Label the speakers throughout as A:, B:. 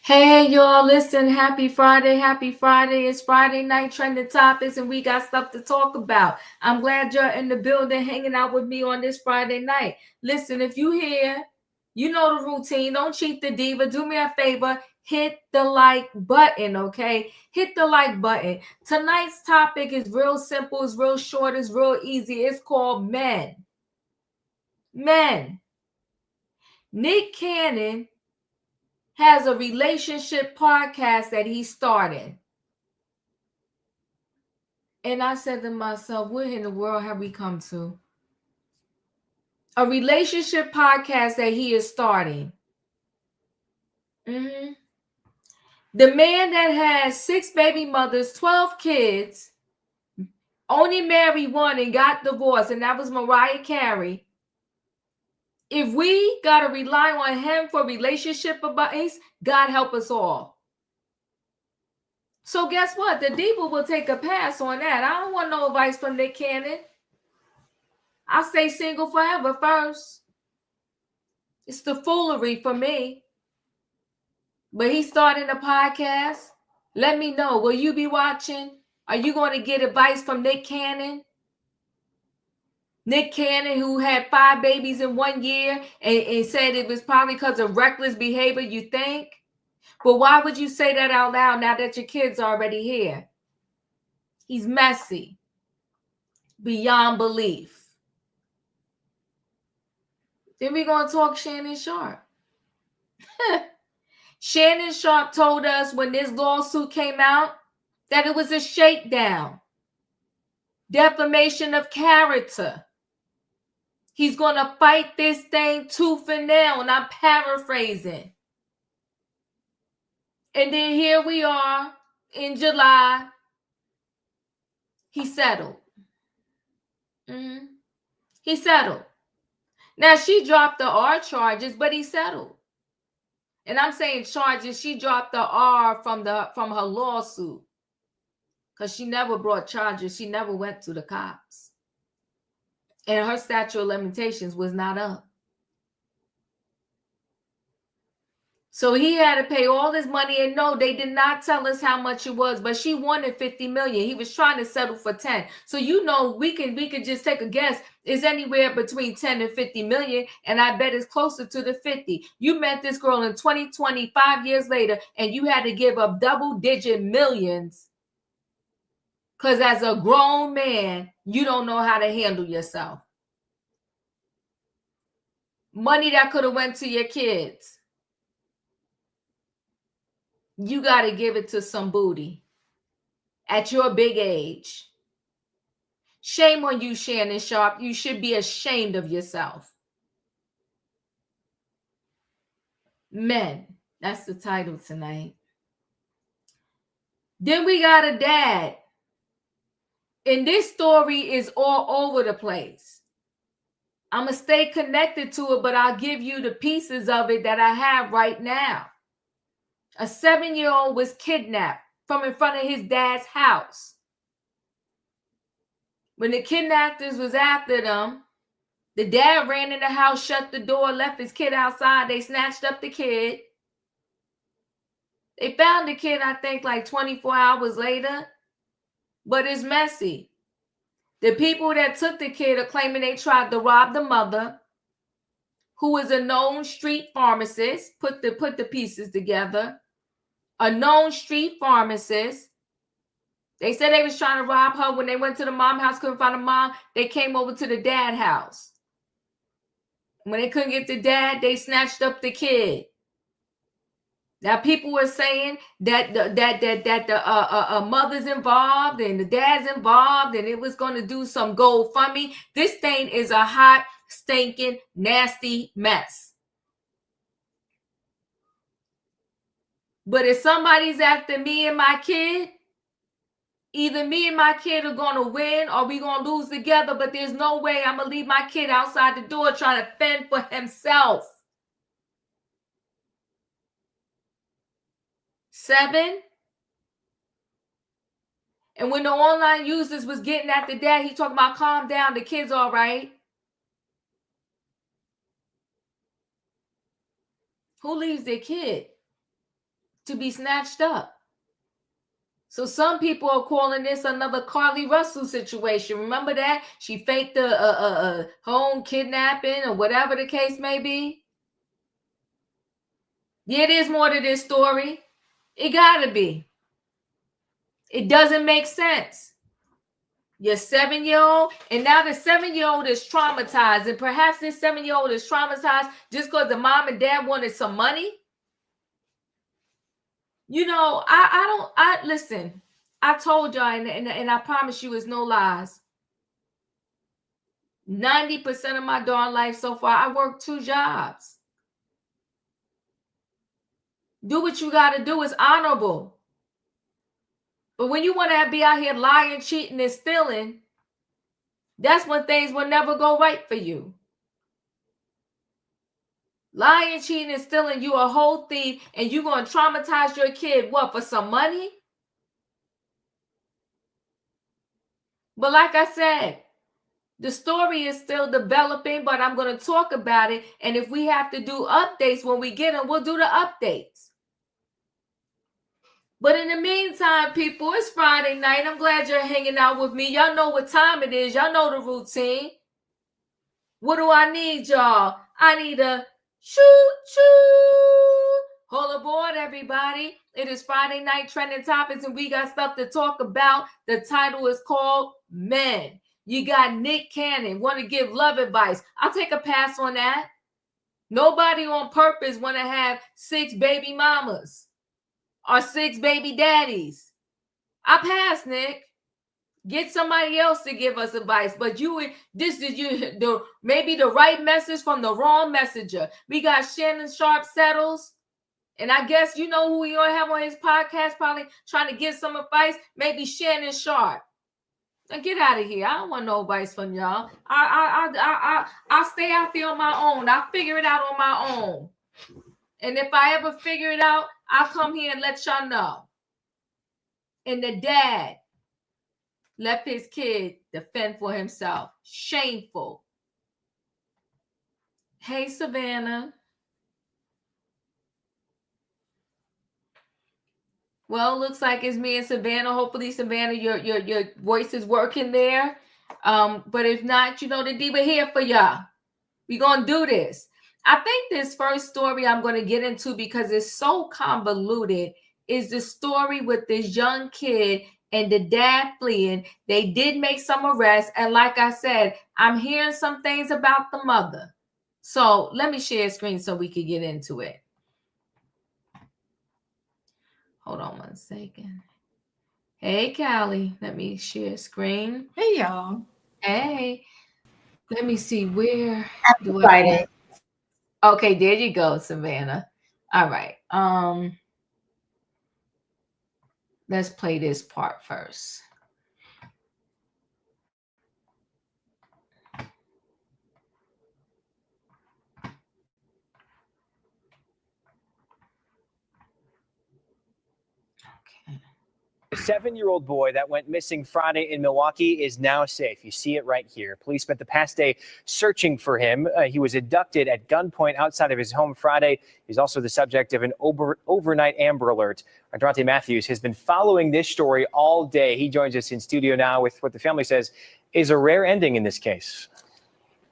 A: Hey y'all, listen, happy Friday, happy Friday. It's Friday night trending topics and we got stuff to talk about. I'm glad you're in the building hanging out with me on this Friday night. Listen, if you here, you know the routine. Don't cheat the diva. Do me a favor, hit the like button, okay? Hit the like button. Tonight's topic is real simple, it's real short, it's real easy. It's called men. Men. Nick Cannon has a relationship podcast that he started. And I said to myself, what in the world have we come to? A relationship podcast that he is starting. Mm-hmm. The man that has 6 baby mothers, 12 kids, only married one and got divorced, and that was Mariah Carey. If we got to rely on him for relationship advice, God help us all. So guess what? The diva will take a pass on that. I don't want no advice from Nick Cannon. I'll stay single forever first. It's the foolery for me. But he's starting a podcast. Let me know. Will you be watching? Are you going to get advice from Nick Cannon? Nick Cannon, who had 5 babies in 1 year and said it was probably because of reckless behavior, you think? But why would you say that out loud now that your kid's already here? He's messy. Beyond belief. Then we're going to talk Shannon Sharpe. Shannon Sharpe told us when this lawsuit came out that it was a shakedown. Defamation of character. He's going to fight this thing tooth and nail, and I'm paraphrasing. And then here we are in July. He settled. Mm-hmm. He settled. Now, she dropped the R charges, but he settled. And I'm saying charges, she dropped the R from her lawsuit. Because she never brought charges. She never went to the cops. And her statute of limitations was not up. So he had to pay all this money, and no, they did not tell us how much it was, but she wanted $50 million. He was trying to settle for 10. So we could just take a guess. It's anywhere between 10 and 50 million, and I bet it's closer to the 50. You met this girl in 2020, 5 years later, and you had to give up double-digit millions because as a grown man, you don't know how to handle yourself. Money that could have went to your kids. You got to give it to some booty at your big age. Shame on you, Shannon Sharpe. You should be ashamed of yourself. Men. That's the title tonight. Then we got a dad. And this story is all over the place. I'm going to stay connected to it, but I'll give you the pieces of it that I have right now. A 7-year-old was kidnapped from in front of his dad's house. When the kidnappers was after them, the dad ran in the house, shut the door, left his kid outside. They snatched up the kid. They found the kid, I think, like 24 hours later. But it's messy. The people that took the kid are claiming they tried to rob the mother, who is a known street pharmacist. Put the pieces together. A known street pharmacist. They said they was trying to rob her. When they went to the mom house, couldn't find the mom. They came over to the dad house. When they couldn't get the dad, they snatched up the kid. Now people were saying that the mother's involved and the dad's involved, and it was going to do some GoFundMe. This thing is a hot, stinking, nasty mess. But if somebody's after me and my kid, either me and my kid are going to win or we're going to lose together, but there's no way I'm going to leave my kid outside the door trying to fend for himself. 7. And when the online users was getting at the dad, he talking about calm down, the kid's all right. Who leaves their kid to be snatched up. So some people are calling this another Carly Russell situation. Remember that? She faked her own kidnapping or whatever the case may be. Yeah, there's more to this story. It gotta be. It doesn't make sense. Your 7-year-old, and now the 7-year-old is traumatized. And perhaps this 7-year-old is traumatized just because the mom and dad wanted some money. You know, listen, I told y'all, and I promise you it's no lies. 90% of my darn life so far, I worked 2 jobs. Do what you got to do. It's honorable. But when you want to be out here lying, cheating, and stealing, that's when things will never go right for you. Lying, cheating, and stealing, you a whole thief, and you going to traumatize your kid, what, for some money? But like I said, the story is still developing, but I'm going to talk about it. And if we have to do updates when we get them, we'll do the updates. But in the meantime, people, it's Friday night. I'm glad you're hanging out with me. Y'all know what time it is. Y'all know the routine. What do I need, y'all? I need a choo-choo. Hold aboard, everybody. It is Friday night trending topics, and we got stuff to talk about. The title is called Men. You got Nick Cannon, want to give love advice. I'll take a pass on that. Nobody on purpose want to have 6 baby mamas or 6 baby daddies. I pass, Nick. Get somebody else to give us advice. But maybe the right message from the wrong messenger. We got Shannon Sharpe settles. And I guess you know who we gonna have on his podcast, probably trying to give some advice. Maybe Shannon Sharpe. Now get out of here. I don't want no advice from y'all. I'll stay out there on my own. I'll figure it out on my own. And if I ever figure it out, I'll come here and let y'all know. And the dad left his kid to fend for himself. Shameful. Hey, Savannah. Well, looks like it's me and Savannah. Hopefully, Savannah, your voice is working there. But if not, you know the diva here for y'all. We're going to do this. I think this first story I'm going to get into, because it's so convoluted, is the story with this young kid and the dad fleeing. They did make some arrests. And like I said, I'm hearing some things about the mother. So let me share a screen so we can get into it. Hold on one second. Hey, Callie. Let me share screen.
B: Hey, y'all.
A: Hey. Let me see where
B: do I.
A: Okay, there you go, Savannah. All right. Let's play this part first.
C: A 7-year-old boy that went missing Friday in Milwaukee is now safe. You see it right here. Police spent the past day searching for him. He was abducted at gunpoint outside of his home Friday. He's also the subject of an overnight Amber Alert. Our Dante Matthews has been following this story all day. He joins us in studio now with what the family says is a rare ending in this case.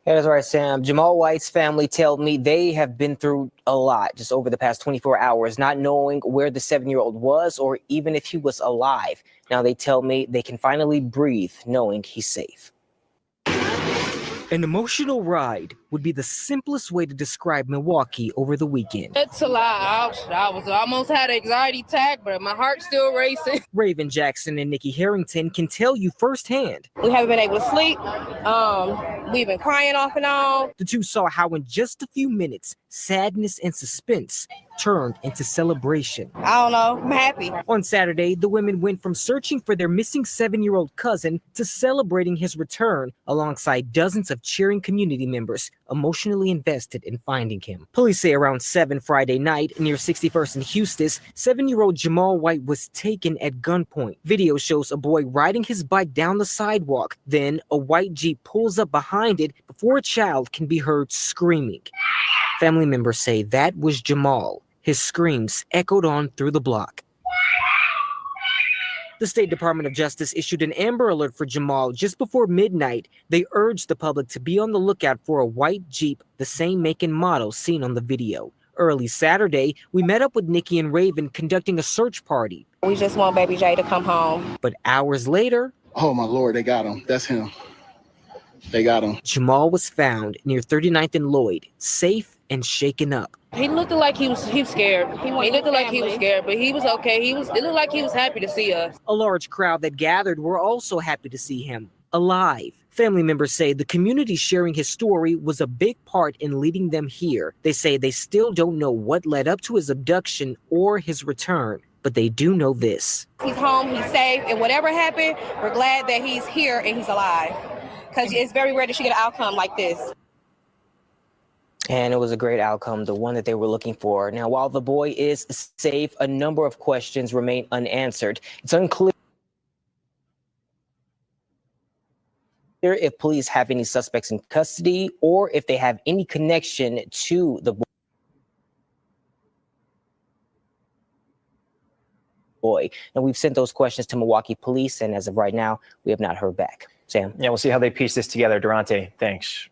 D: Yeah, that's right, Sam. Jamal White's family told me they have been through a lot just over the past 24 hours, not knowing where the 7-year-old was or even if he was alive. Now they tell me they can finally breathe knowing he's safe.
E: An emotional ride would be the simplest way to describe Milwaukee over the weekend.
F: It's a lot. I was almost had an anxiety attack, but my heart's still racing.
E: Raven Jackson and Nikki Harrington can tell you firsthand.
F: We haven't been able to sleep. We've been crying off and on.
E: The two saw how in just a few minutes, sadness and suspense turned into celebration.
F: I don't know. I'm happy.
E: On Saturday, the women went from searching for their missing 7-year-old cousin to celebrating his return alongside dozens of cheering community members emotionally invested in finding him. Police say around 7 Friday night near 61st and Eustis, 7-year-old Jamal White was taken at gunpoint. Video shows a boy riding his bike down the sidewalk. Then a white Jeep pulls up behind it before a child can be heard screaming. Family members say that was Jamal. His screams echoed on through the block. The State Department of Justice issued an Amber Alert for Jamal just before midnight. They urged the public to be on the lookout for a white Jeep, the same make and model seen on the video. Early Saturday, we met up with Nikki and Raven conducting a search party.
B: We just want baby Jay to come home.
E: But hours later,
G: oh my Lord, they got him. That's him. They got him.
E: Jamal was found near 39th and Lloyd, safe and shaken up.
F: He looked like he was scared. He looked like he was scared, but he was okay. It looked like he was happy to see us.
E: A large crowd that gathered were also happy to see him alive. Family members say the community sharing his story was a big part in leading them here. They say they still don't know what led up to his abduction or his return, but they do know this.
B: He's home, he's safe, and whatever happened, we're glad that he's here and he's alive. Because it's very rare that you get an outcome like this.
D: And it was a great outcome, the one that they were looking for. Now, while the boy is safe, a number of questions remain unanswered. It's unclear if police have any suspects in custody or if they have any connection to the boy. And we've sent those questions to Milwaukee police, and as of right now, we have not heard back. Sam?
C: Yeah, we'll see how they piece this together. Durante, thanks.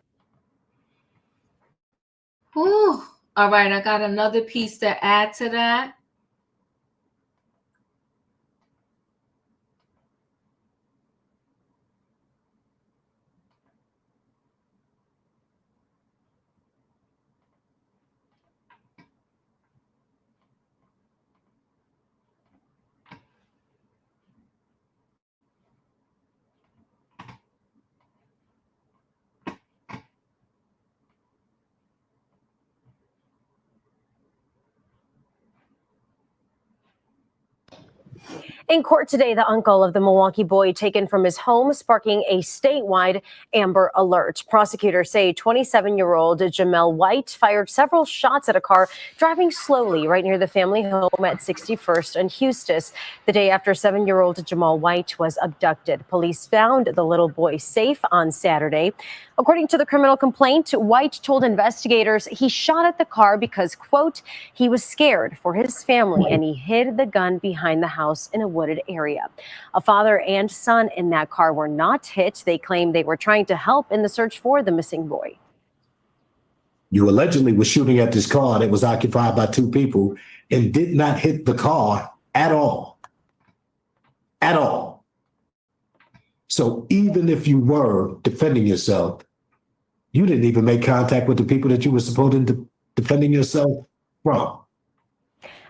A: Whew. All right, I got another piece to add to that.
H: In court today, the uncle of the Milwaukee boy taken from his home, sparking a statewide Amber Alert. Prosecutors say 27-year-old Jamel White fired several shots at a car driving slowly right near the family home at 61st and Eustis the day after 7-year-old Jamal White was abducted. Police found the little boy safe on Saturday. According to the criminal complaint, White told investigators he shot at the car because, quote, he was scared for his family and he hid the gun behind the house in a wooded area. A father and son in that car were not hit. They claim they were trying to help in the search for the missing boy.
I: You allegedly were shooting at this car that was occupied by two people and did not hit the car at all. At all. So even if you were defending yourself, you didn't even make contact with the people that you were supposed to defending yourself from.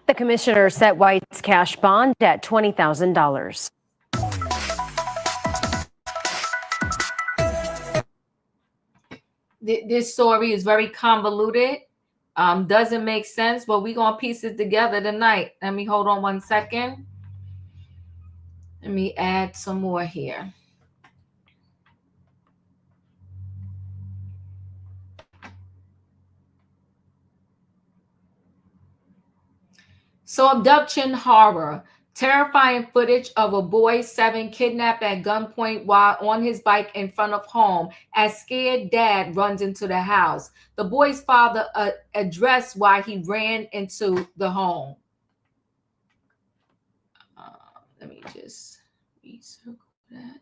H: The commissioner set White's cash bond at $20,000.
A: This story is very convoluted. Doesn't make sense, but we're gonna piece it together tonight. Let me hold on 1 second. Let me add some more here. So, abduction horror. Terrifying footage of a boy 7 kidnapped at gunpoint while on his bike in front of home as scared dad runs into the house. The boy's father addressed why he ran into the home. Let me just recircle that.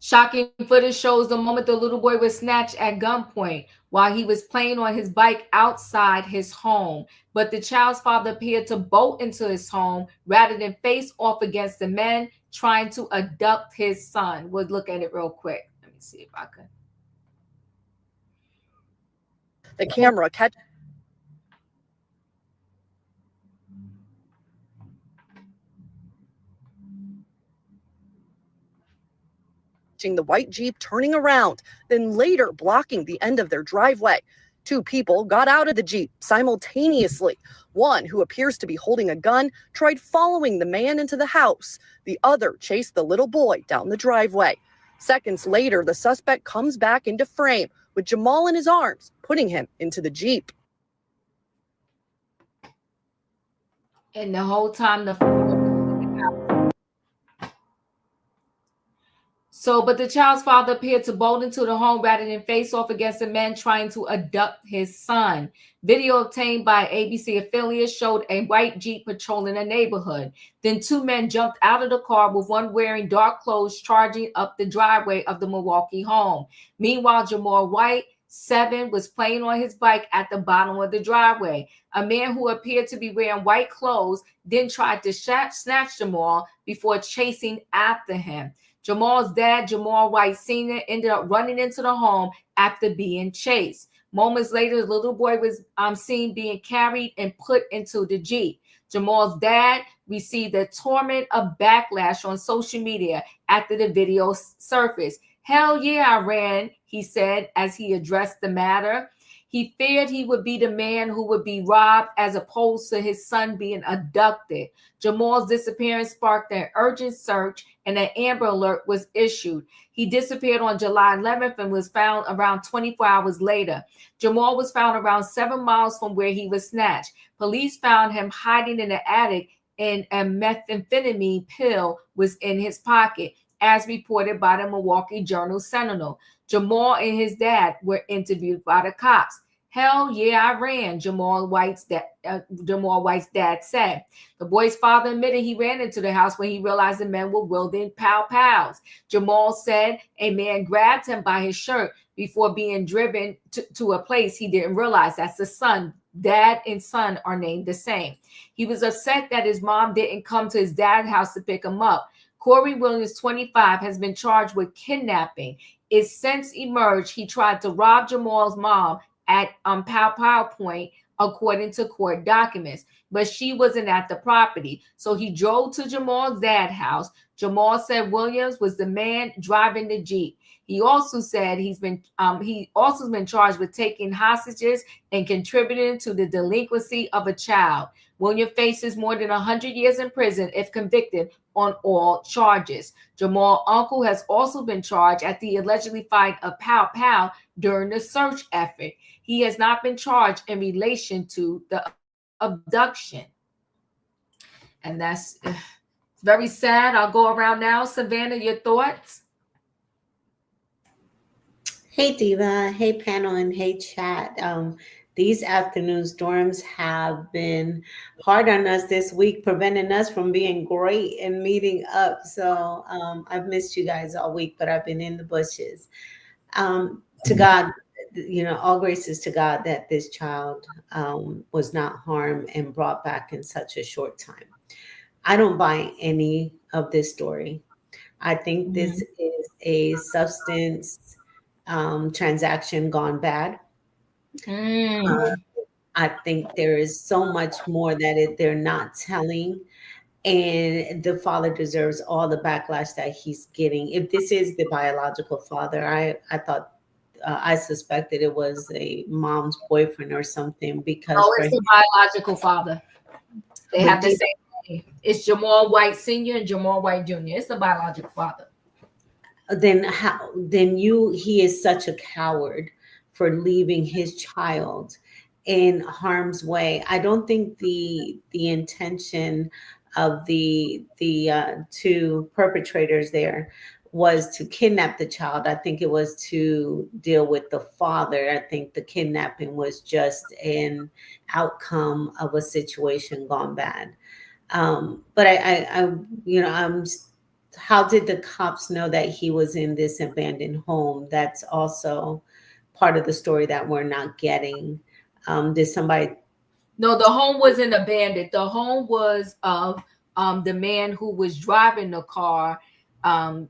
A: Shocking footage shows the moment the little boy was snatched at gunpoint while he was playing on his bike outside his home. But the child's father appeared to bolt into his home rather than face off against the men trying to abduct his son. We'll look at it real quick. Let me see if I can.
J: The camera catch. The white Jeep turning around, then later blocking the end of their driveway. Two people got out of the Jeep simultaneously. One, who appears to be holding a gun, tried following the man into the house. The other chased the little boy down the driveway. Seconds later, the suspect comes back into frame with Jamal in his arms, putting him into the Jeep.
A: And the whole time But the child's father appeared to bolt into the home rather than face off against a man trying to abduct his son. Video obtained by ABC affiliates showed a white Jeep patrolling a neighborhood. Then two men jumped out of the car with one wearing dark clothes charging up the driveway of the Milwaukee home. Meanwhile, Jamal White, 7, was playing on his bike at the bottom of the driveway. A man who appeared to be wearing white clothes then tried to snatch Jamal before chasing after him. Jamal's dad, Jamal White Sr., ended up running into the home after being chased. Moments later, the little boy was seen being carried and put into the Jeep. Jamal's dad received a torrent of backlash on social media after the video surfaced. "Hell yeah, I ran," he said as he addressed the matter. He feared he would be the man who would be robbed as opposed to his son being abducted. Jamal's disappearance sparked an urgent search and an Amber Alert was issued. He disappeared on July 11th and was found around 24 hours later. Jamal was found around 7 miles from where he was snatched. Police found him hiding in the attic and a methamphetamine pill was in his pocket, as reported by the Milwaukee Journal-Sentinel. Jamal and his dad were interviewed by the cops. "Hell yeah, I ran," Jamal White's dad said. The boy's father admitted he ran into the house when he realized the men were wielding pow-pows. Jamal said a man grabbed him by his shirt before being driven to a place he didn't realize. That's the son. Dad and son are named the same. He was upset that his mom didn't come to his dad's house to pick him up. Corey Williams, 25, has been charged with kidnapping. It's since emerged he tried to rob Jamal's mom at Pow Pow Point, according to court documents, but she wasn't at the property. So he drove to Jamal's dad's house. Jamal said Williams was the man driving the Jeep. He also said he's been charged with taking hostages and contributing to the delinquency of a child. William faces more than 100 years in prison if convicted on all charges. Jamal's uncle has also been charged after he allegedly fired a pow pow during the search effort. He has not been charged in relation to the abduction. And that's very sad. I'll go around now. Savannah, your thoughts?
K: Hey, Diva. Hey, panel, and hey, chat. These afternoon storms have been hard on us this week, preventing us from being great and meeting up. So I've missed you guys all week, but I've been in the bushes. To God, all graces to God that this child was not harmed and brought back in such a short time. I don't buy any of this story. I think this is a substance transaction gone bad. I think there is so much more that they're not telling, and the father deserves all the backlash that he's getting. If this is the biological father, I suspected it was a mom's boyfriend or something, because
A: it's the biological father. They have the same name. It's Jamal White Sr. and Jamal White Jr. It's the biological father.
K: Then he is such a coward for leaving his child in harm's way. I don't think the intention of the two perpetrators there was to kidnap the child. I think it was to deal with the father. I think the kidnapping was just an outcome of a situation gone bad. But how did the cops know that he was in this abandoned home? That's also part of the story that we're not getting. Did somebody?
A: No, the home wasn't abandoned. The home was of the man who was driving the car and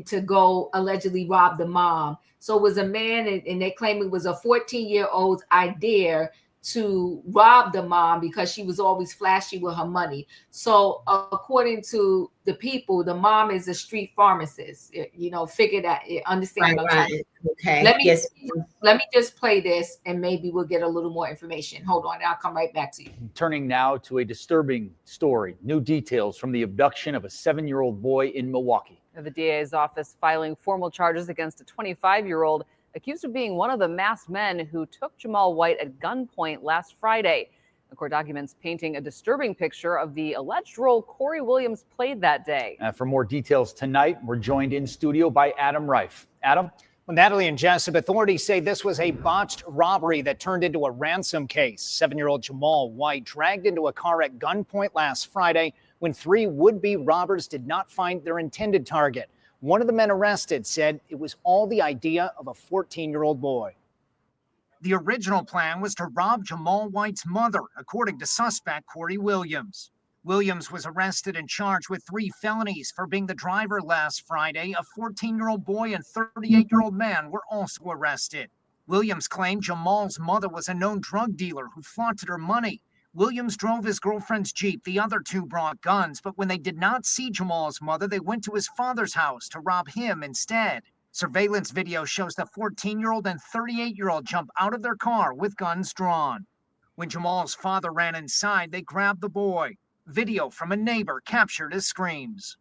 A: to go allegedly rob the mom. So it was a man, and they claim it was a 14-year-old's idea to rob the mom because she was always flashy with her money. So according to the people, the mom is a street pharmacist. Figure that, understand.
K: Right. Okay.
A: Let me just play this and maybe we'll get a little more information. Hold on, I'll come right back to you.
L: Turning now to a disturbing story. New details from the abduction of a 7-year-old boy in Milwaukee.
M: The DA's office filing formal charges against a 25-year-old accused of being one of the masked men who took Jamal White at gunpoint last Friday. Court documents painting a disturbing picture of the alleged role Corey Williams played that day.
L: For more details tonight, we're joined in studio by Adam Reif. Adam?
N: Well, Natalie and Jessup, authorities say this was a botched robbery that turned into a ransom case. 7-year-old Jamal White dragged into a car at gunpoint last Friday when 3 would-be robbers did not find their intended target. One of the men arrested said it was all the idea of a 14-year-old boy. The original plan was to rob Jamal White's mother, according to suspect Corey Williams. Williams was arrested and charged with 3 felonies for being the driver last Friday. A 14-year-old boy and 38-year-old man were also arrested. Williams claimed Jamal's mother was a known drug dealer who flaunted her money. Williams drove his girlfriend's Jeep. The other 2 brought guns, but when they did not see Jamal's mother, they went to his father's house to rob him instead. Surveillance video shows the 14-year-old and 38-year-old jump out of their car with guns drawn. When Jamal's father ran inside, they grabbed the boy. Video from a neighbor captured his screams.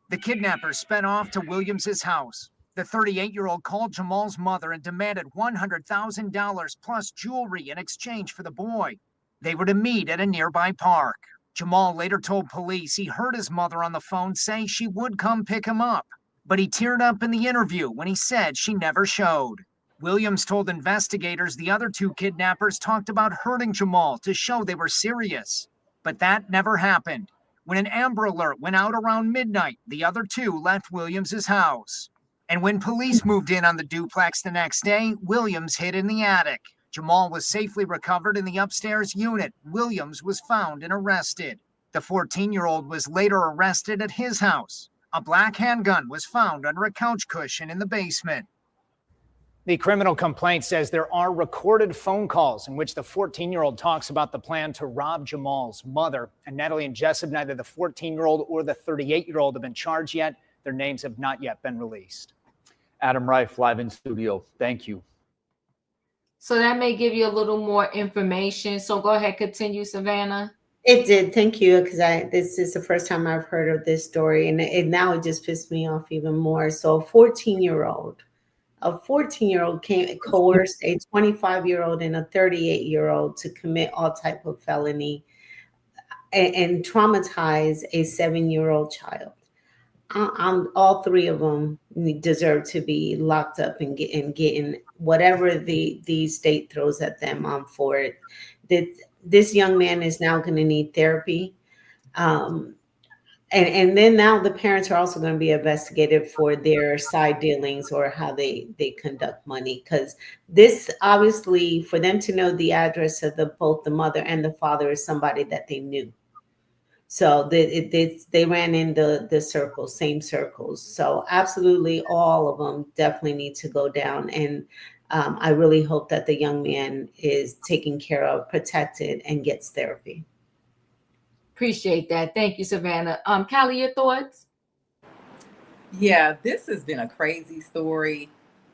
N: The kidnappers sped off to Williams's house. The 38-year-old called Jamal's mother and demanded $100,000 plus jewelry in exchange for the boy. They were to meet at a nearby park. Jamal later told police he heard his mother on the phone say she would come pick him up, but he teared up in the interview when he said she never showed. Williams told investigators the other 2 kidnappers talked about hurting Jamal to show they were serious, but that never happened. When an Amber Alert went out around midnight, the other 2 left Williams's house. And when police moved in on the duplex the next day, Williams hid in the attic. Jamal was safely recovered in the upstairs unit. Williams was found and arrested. The 14-year-old was later arrested at his house. A black handgun was found under a couch cushion in the basement. The criminal complaint says there are recorded phone calls in which the 14-year-old talks about the plan to rob Jamal's mother. And Natalie and Jessup, neither the 14-year-old or the 38-year-old have been charged yet. Their names have not yet been released.
L: Adam Reif, live in studio. Thank you.
A: So that may give you a little more information. So go ahead, continue, Savannah.
K: It did. Thank you. Because this is the first time I've heard of this story. And now it just pissed me off even more. So a 14-year-old coerced a 25-year-old and a 38-year-old to commit all type of felony and traumatize a 7-year-old child. All 3 of them deserve to be locked up and getting whatever the state throws at them for it. This young man is now going to need therapy. And then now the parents are also going to be investigated for their side dealings or how they conduct money. Because this, obviously, for them to know the address of both the mother and the father is somebody that they knew. So they ran in the circles, same circles. So absolutely all of them definitely need to go down. And I really hope that the young man is taken care of, protected, and gets therapy.
A: Appreciate that. Thank you, Savannah. Callie, your thoughts?
O: Yeah, this has been a crazy story.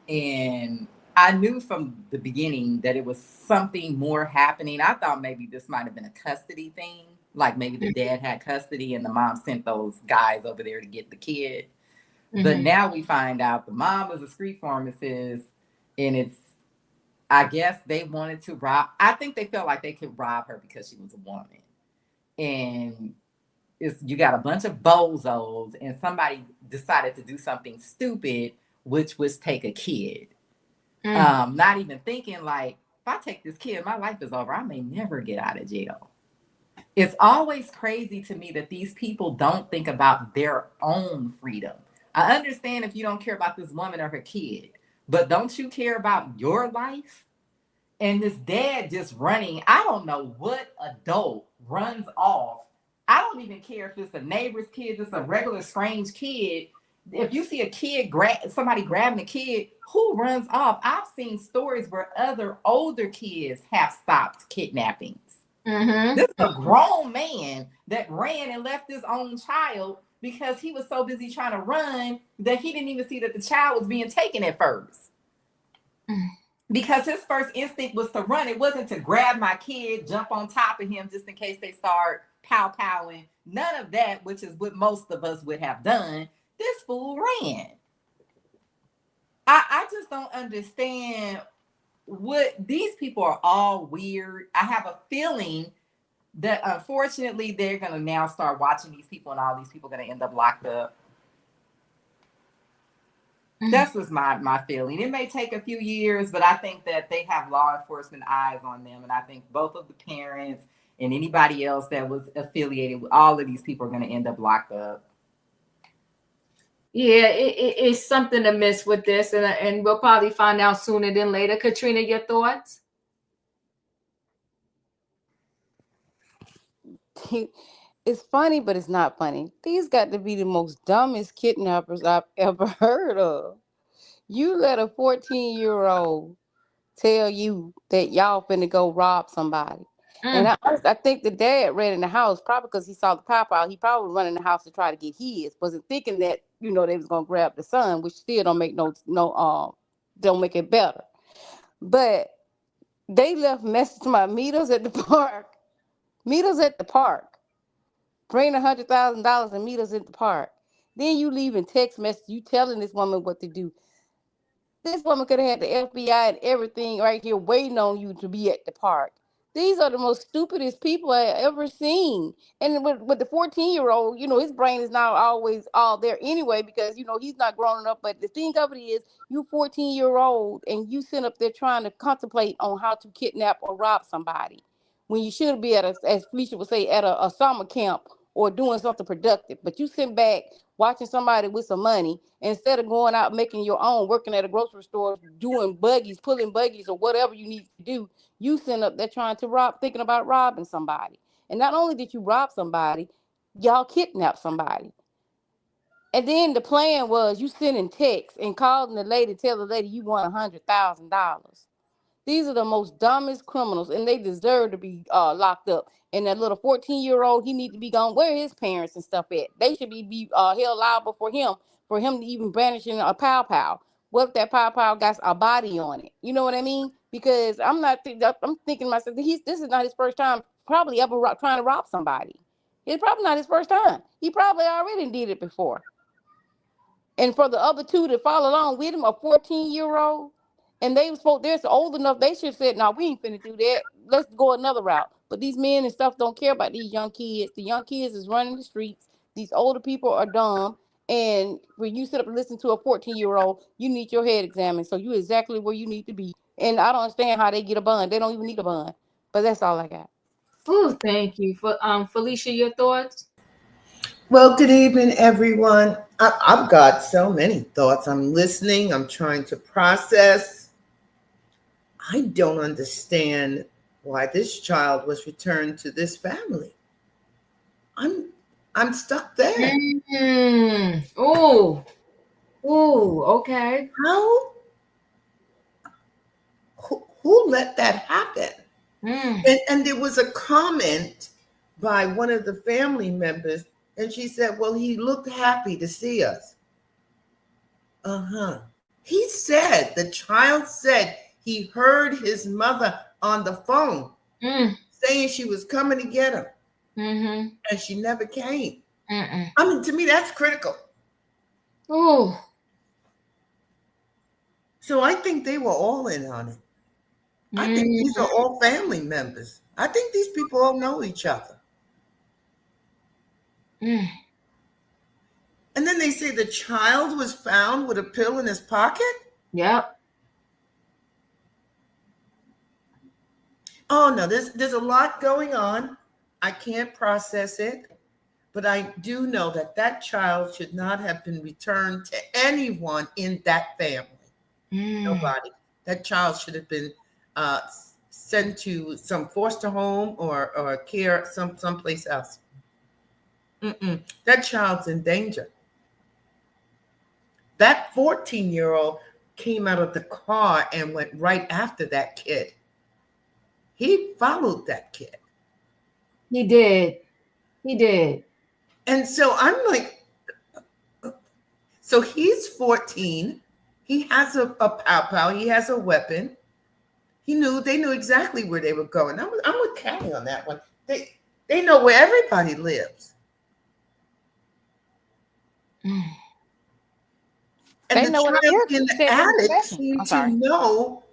O: And I knew from the beginning that it was something more happening. I thought maybe this might have been a custody thing. Like maybe the dad had custody and the mom sent those guys over there to get the kid. Mm-hmm. But now we find out the mom was a street pharmacist, and I guess they wanted to rob. I think they felt like they could rob her because she was a woman. And you got a bunch of bozos, and somebody decided to do something stupid, which was take a kid. Not even thinking like, if I take this kid, my life is over. I may never get out of jail. It's always crazy to me that these people don't think about their own freedom. I understand if you don't care about this woman or her kid, but don't you care about your life? And this dad just running, I don't know what adult runs off. I don't even care if it's a neighbor's kid, just a regular strange kid. If you see a kid, somebody grabbing a kid, who runs off? I've seen stories where other older kids have stopped kidnappings. Mm-hmm. This is a grown man that ran and left his own child because he was so busy trying to run that he didn't even see that the child was being taken at first. Because his first instinct was to run. It wasn't to grab my kid, jump on top of him just in case they start pow-powing. None of that, which is what most of us would have done. This fool ran. I just don't understand what these people are all weird. I have a feeling that unfortunately they're going to now start watching these people and all these people are going to end up locked up. That's just my feeling. It may take a few years, but I think that they have law enforcement eyes on them. And I think both of the parents and anybody else that was affiliated with all of these people are going to end up locked up.
A: Yeah, it's something to miss with this, and we'll probably find out sooner than later. Katrina, your thoughts?
F: It's funny, but it's not funny. These got to be the most dumbest kidnappers I've ever heard of. You let a 14-year-old tell you that y'all finna go rob somebody. And I think the dad ran in the house probably because he saw the pop-out. He probably run in the house to try to get his. Wasn't thinking that, they was gonna grab the son, which still don't make don't make it better. But they left messages to my meet us at the park. Meet us at the park. Bring $100,000 and meet us at the park. Then you leaving text message, you telling this woman what to do. This woman could have had the FBI and everything right here waiting on you to be at the park. These are the most stupidest people I ever seen. And with the 14-year-old, his brain is not always all there anyway because, he's not grown up. But the thing of it is, you 14-year-old and you sit up there trying to contemplate on how to kidnap or rob somebody when you should be as Felicia would say, at a summer camp or doing something productive. But you sit back watching somebody with some money instead of going out making your own, working at a grocery store, doing buggies, pulling buggies or whatever you need to do. You sit up there trying to thinking about robbing somebody. And not only did you rob somebody, y'all kidnapped somebody. And then the plan was you sending texts and calling the lady, tell the lady you want $100,000. These are the most dumbest criminals, and they deserve to be locked up. And that little 14-year-old, he need to be gone. Where are his parents and stuff at? They should be held liable for him to even brandishing a pow. What if that pow got a body on it? You know what I mean? Because I'm thinking to myself, this is not his first time probably ever trying to rob somebody. It's probably not his first time. He probably already did it before. And for the other two to follow along with him, a 14-year-old, and they're old enough, they should have said, no, we ain't finna do that. Let's go another route. But these men and stuff don't care about these young kids. The young kids is running the streets. These older people are dumb. And when you sit up and listen to a 14-year-old, you need your head examined. So you exactly where you need to be. And I don't understand how they get a bond. They don't even need a bond. But that's all I got.
A: Oh, thank you. For Felicia, your thoughts?
P: Well, good evening, everyone. I've got so many thoughts. I'm listening. I'm trying to process. I don't understand why this child was returned to this family. I'm stuck there.
A: Oh, okay.
P: Who let that happen? And there was a comment by one of the family members, and she said, well, he looked happy to see us. The child said he heard his mother on the phone saying she was coming to get him. And she never came. I mean, to me, that's critical.
A: Oh.
P: So I think they were all in on it. I think these are all family members. I think these people all know each other. And then they say the child was found with a pill in his pocket?
A: Yep.
P: Oh, no, there's a lot going on. I can't process it. But I do know that child should not have been returned to anyone in that family. Nobody. That child should have been sent to some foster home or care someplace else. That child's in danger. That 14-year-old came out of the car and went right after that kid. He followed that kid.
A: He did.
P: And so I'm like, so he's 14. He has a pow. He has a weapon. They knew exactly where they were going. I'm with Callie on that one. They know where everybody lives. And
B: They
P: the
B: know what
P: child
B: it is.
P: in
B: She
P: the
B: said in the
P: attic
B: session.
P: seemed
B: I'm
P: to
B: sorry.
P: know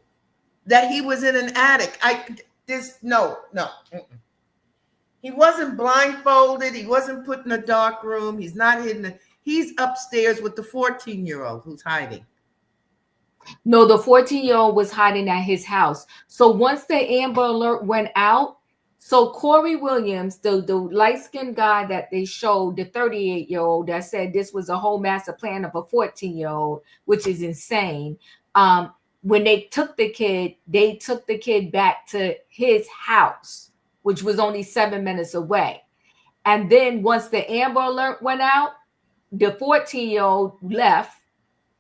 P: that he was in an attic. No. Mm-mm. He wasn't blindfolded. He wasn't put in a dark room. He's not hidden. He's upstairs with the 14-year-old who's hiding.
A: No, the 14-year-old was hiding at his house. So once the Amber Alert went out, so Corey Williams, the light-skinned guy that they showed, the 38-year-old that said this was a whole master plan of a 14-year-old, which is insane. When they took the kid back to his house, which was only 7 minutes away. And then once the Amber Alert went out, the 14-year-old left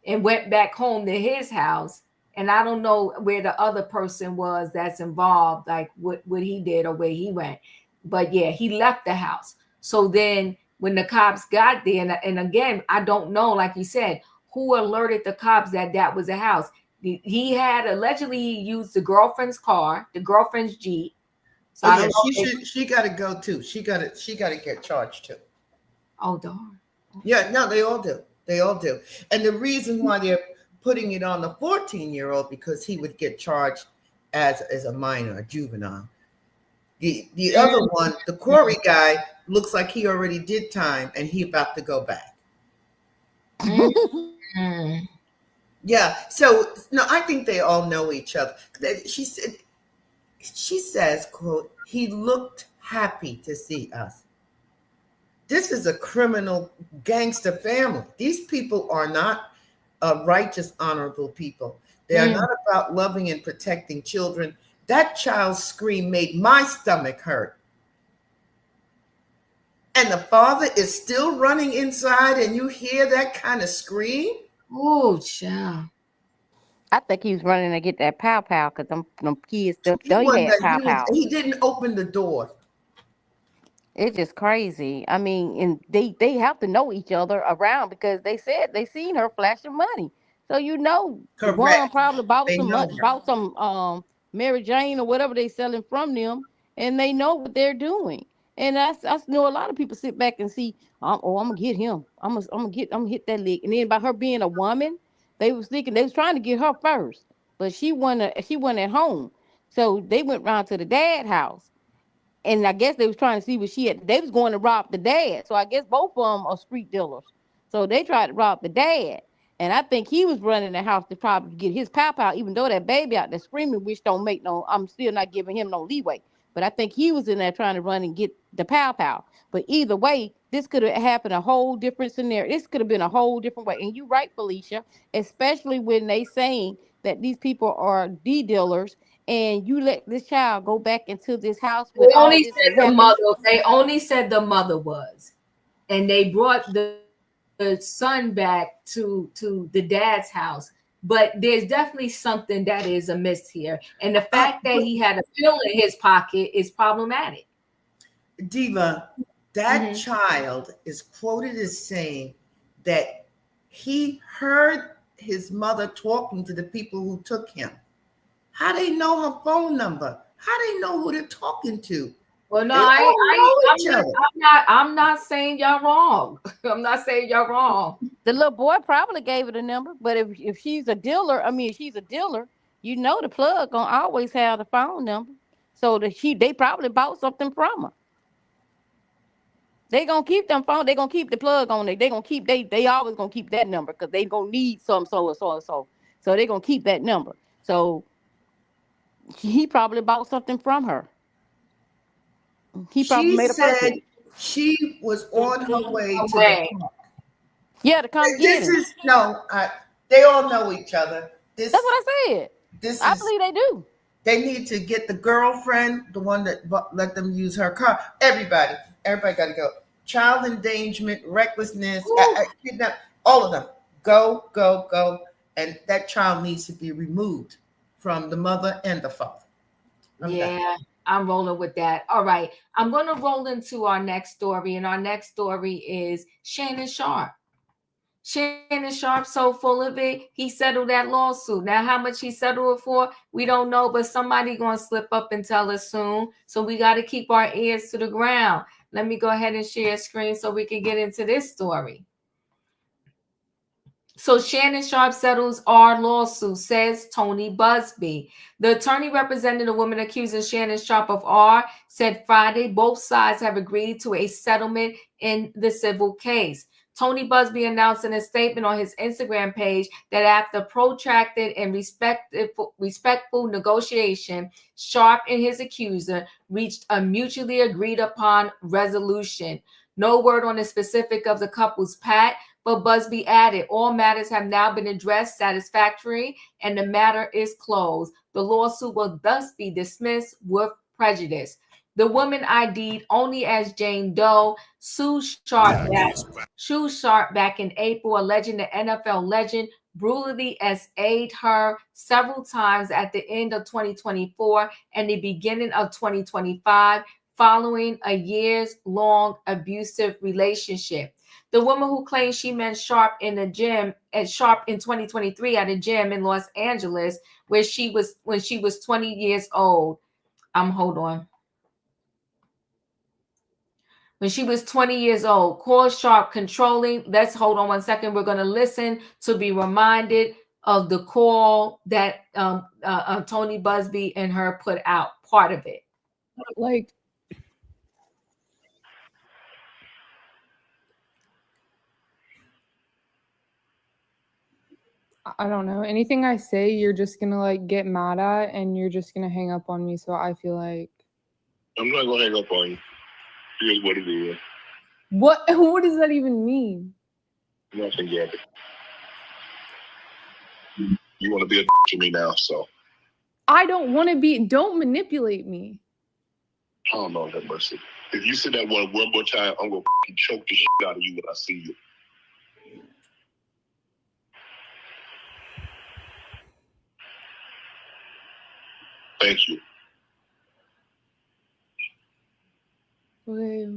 A: and went back home to his house. And I don't know where the other person was that's involved, like what he did or where he went. But yeah, he left the house. So then when the cops got there, and again, I don't know, like you said, who alerted the cops that was a house. He had allegedly used the girlfriend's car, the girlfriend's Jeep. So I don't know.
P: She got to go too. She got to get charged too.
A: Oh, darn.
P: Yeah, no, they all do. They all do. And the reason why they're putting it on the 14-year-old because he would get charged as a minor, a juvenile. The other one, the Corey guy, looks like he already did time and he about to go back. Yeah. So no, I think they all know each other. She says, quote, he looked happy to see us. This is a criminal gangster family. These people are not righteous, honorable people. They are not about loving and protecting children. That child's scream made my stomach hurt. And the father is still running inside and you hear that kind of scream?
A: Oh, child.
B: I think he was running to get that pow pow because them kids they had pow pow.
P: He didn't open the door.
B: It's just crazy. I mean, and they have to know each other around because they said they seen her flashing money. So
P: Correct.
B: one probably bought
P: They
B: some Mary Jane or whatever they selling from them, and they know what they're doing. And I know a lot of people sit back and see, I'm gonna get him. I'm gonna hit that lick. And then by her being a woman, they was thinking they was trying to get her first, but she wasn't at home. So they went round to the dad house. And I guess they was trying to see what she had. They was going to rob the dad. So I guess both of them are street dealers. So they tried to rob the dad. And I think he was running the house to probably get his pow, even though that baby out there screaming, which don't make I'm still not giving him no leeway. But I think he was in there trying to run and get the pow. But either way, this could have happened a whole different scenario. This could have been a whole different way. And you're right, Felicia, especially when they saying that these people are dealers. And you let this child go back into this house with all this.
A: They only said the mother was, and they brought the son back to the dad's house. But there's definitely something that is amiss here, and the fact that he had a pill in his pocket is problematic.
P: Diva, that child is quoted as saying that he heard his mother talking to the people who took him. How they know her phone number? How they know who they're talking to?
A: Well, no, I'm not saying y'all wrong. I'm not saying y'all wrong.
B: The little boy probably gave her the number, but if she's a dealer, you know the plug gonna always have the phone number. So they probably bought something from her. They gonna keep them phone. They gonna keep the plug on it. They gonna keep they always gonna keep that number because they gonna need some so. So they gonna keep that number. So he probably bought something from her. He probably made a purchase.
P: She was on her way to
A: the
P: park.
B: Yeah, to come get him.
P: They all know each other.
B: That's what I said. I believe they do.
P: They need to get the girlfriend, the one that let them use her car. Everybody got to go. Child endangerment, recklessness, kidnap, all of them. Go. And that child needs to be removed from the mother and the father.
A: I'm rolling with that. All right. I'm going to roll into our next story. And our next story is Shannon Sharpe. Shannon Sharpe, so full of it, he settled that lawsuit. Now, how much he settled it for, we don't know, but somebody going to slip up and tell us soon. So we got to keep our ears to the ground. Let me go ahead and share a screen so we can get into this story. So Shannon Sharpe settles our lawsuit, says Tony Busby. The attorney representing the woman accusing Shannon Sharpe of R said Friday both sides have agreed to a settlement in the civil case. Tony Busby announced in a statement on his Instagram page that after protracted and respectful negotiation, Sharpe and his accuser reached a mutually agreed upon resolution. No word on the specific of the couple's pact, but Busby added, all matters have now been addressed satisfactorily and the matter is closed. The lawsuit will thus be dismissed with prejudice. The woman ID'd only as Jane Doe sued Sharpe back in April, alleging the NFL legend brutally essayed her several times at the end of 2024 and the beginning of 2025, following a years-long abusive relationship. The woman who claimed she met Sharpe in the gym at Sharpe in 2023 at a gym in Los Angeles, when she was 20 years old. Hold on. When she was 20 years old, called Sharpe controlling. Let's hold on one second. We're going to listen to be reminded of the call that Tony Busby and her put out. Part of it.
Q: Like, I don't know. Anything I say, you're just gonna like get mad at, and you're just gonna hang up on me. So I feel like
R: I'm not gonna hang up on you. Here's what it is.
Q: what? What does that even mean?
R: Nothing yet. You want to be a to me now, so.
Q: I don't want to be. Don't manipulate me.
R: Oh, Lord have mercy. If you say that one more time, I'm gonna choke the shit out of you when I see you. Thank you.
Q: Okay.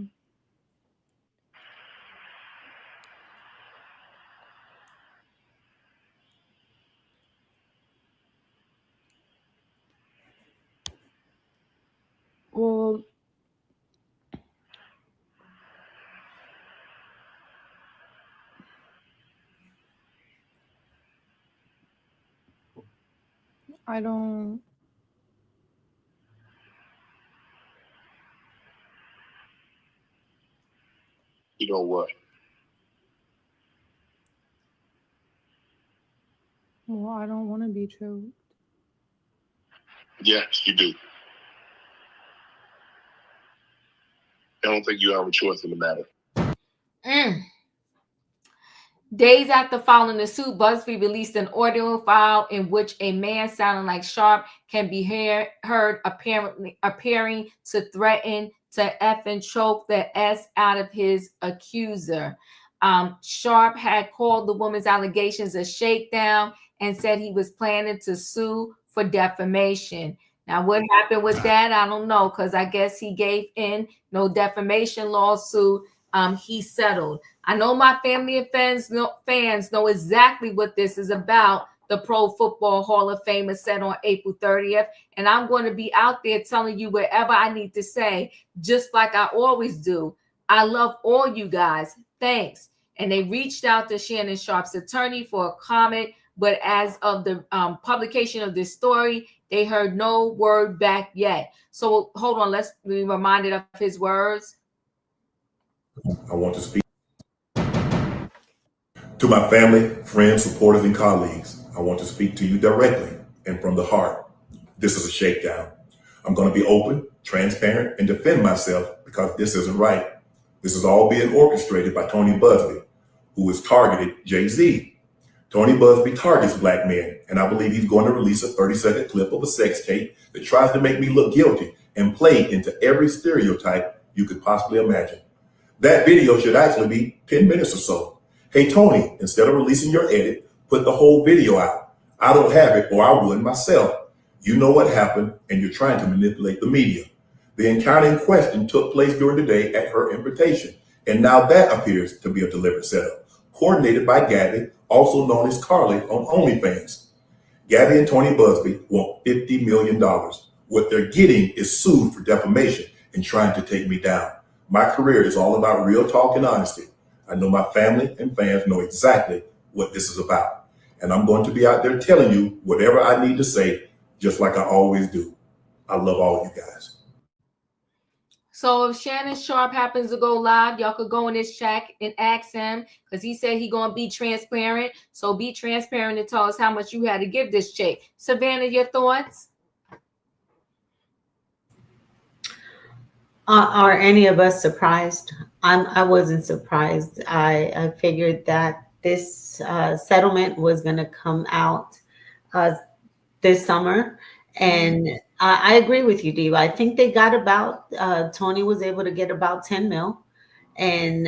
Q: Well, I don't.
R: You know what?
Q: Well, I don't want to be choked.
R: Yes, you do. I don't think you have a choice in the matter.
A: Days after filing the suit, BuzzFeed released an audio file in which a man sounding like Sharpe can be heard appearing to threaten to F and choke the S out of his accuser. Sharpe had called the woman's allegations a shakedown and said he was planning to sue for defamation. Now, what happened with that? I don't know, because I guess he gave in. No defamation lawsuit. He settled. I know my family and fans know exactly what this is about, the Pro Football Hall of Famer said on April 30th. And I'm going to be out there telling you whatever I need to say, just like I always do. I love all you guys. Thanks. And they reached out to Shannon Sharpe's attorney for a comment, but as of the publication of this story, they heard no word back yet. So hold on, let's be reminded of his words.
S: I want to speak to my family, friends, supporters, and colleagues. I want to speak to you directly and from the heart. This is a shakedown. I'm going to be open, transparent, and defend myself because this isn't right. This is all being orchestrated by Tony Busby, who has targeted Jay-Z. Tony Busby targets black men, and I believe he's going to release a 30-second clip of a sex tape that tries to make me look guilty and play into every stereotype you could possibly imagine. That video should actually be 10 minutes or so. Hey, Tony, instead of releasing your edit, put the whole video out. I don't have it, or I would myself. You know what happened, and you're trying to manipulate the media. The encounter in question took place during the day at her invitation, and now that appears to be a deliberate setup, coordinated by Gabby, also known as Carly on OnlyFans. Gabby and Tony Busby want $50 million. What they're getting is sued for defamation and trying to take me down. My career is all about real talk and honesty. I know my family and fans know exactly what this is about. And I'm going to be out there telling you whatever I need to say, just like I always do. I love all you guys.
A: So if Shannon Sharpe happens to go live, y'all could go in his chat and ask him, because he said he gonna be transparent. So be transparent and tell us how much you had to give this chick. Savannah, your thoughts?
K: Are any of us surprised? I wasn't surprised. I figured that this settlement was going to come out this summer, and I agree with you, Diva. I think they got about Tony was able to get about 10 mil, and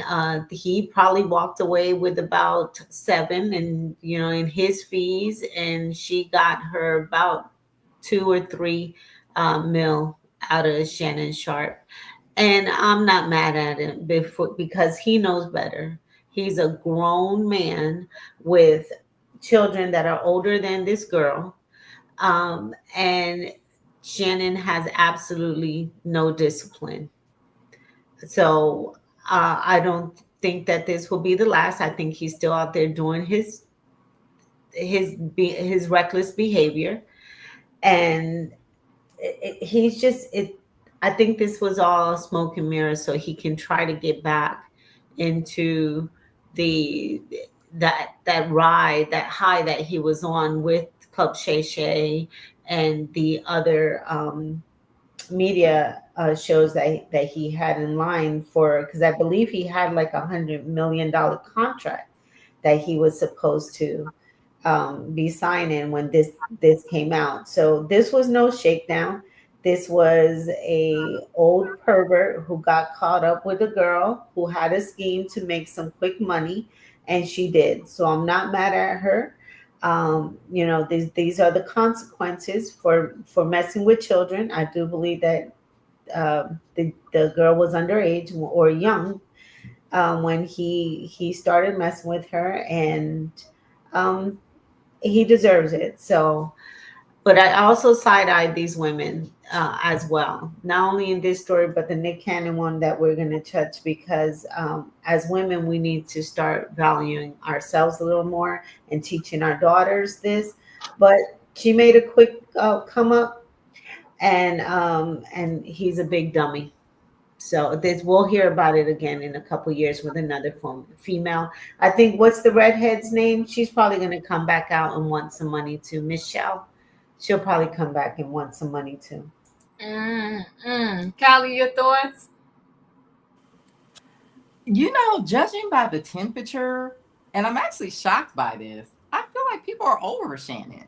K: he probably walked away with about 7, and in his fees, and she got her about 2 or 3 mil out of Shannon Sharpe. And I'm not mad at him because he knows better. He's a grown man with children that are older than this girl. And Shannon has absolutely no discipline. So I don't think that this will be the last. I think he's still out there doing his reckless behavior. And he's just I think this was all smoke and mirrors so he can try to get back into that ride, that high that he was on with Club Shay Shay and the other media shows that he had in line for, because I believe he had like $100 million contract that he was supposed to be signing when this came out. So this was no shakedown. This was a old pervert who got caught up with a girl who had a scheme to make some quick money, and she did. So I'm not mad at her. These are the consequences for messing with children. I do believe that the girl was underage or young when he started messing with her, and he deserves it. So, but I also side-eyed these women as well, not only in this story, but the Nick Cannon one that we're going to touch, because as women, we need to start valuing ourselves a little more and teaching our daughters this. But she made a quick come up, and he's a big dummy. So we'll hear about it again in a couple years with another female. I think, what's the redhead's name? She's probably going to come back out and want some money too. Michelle. She'll probably come back and want some money too.
A: Callie, your thoughts?
O: Judging by the temperature, and I'm actually shocked by this, I feel like people are over Shannon.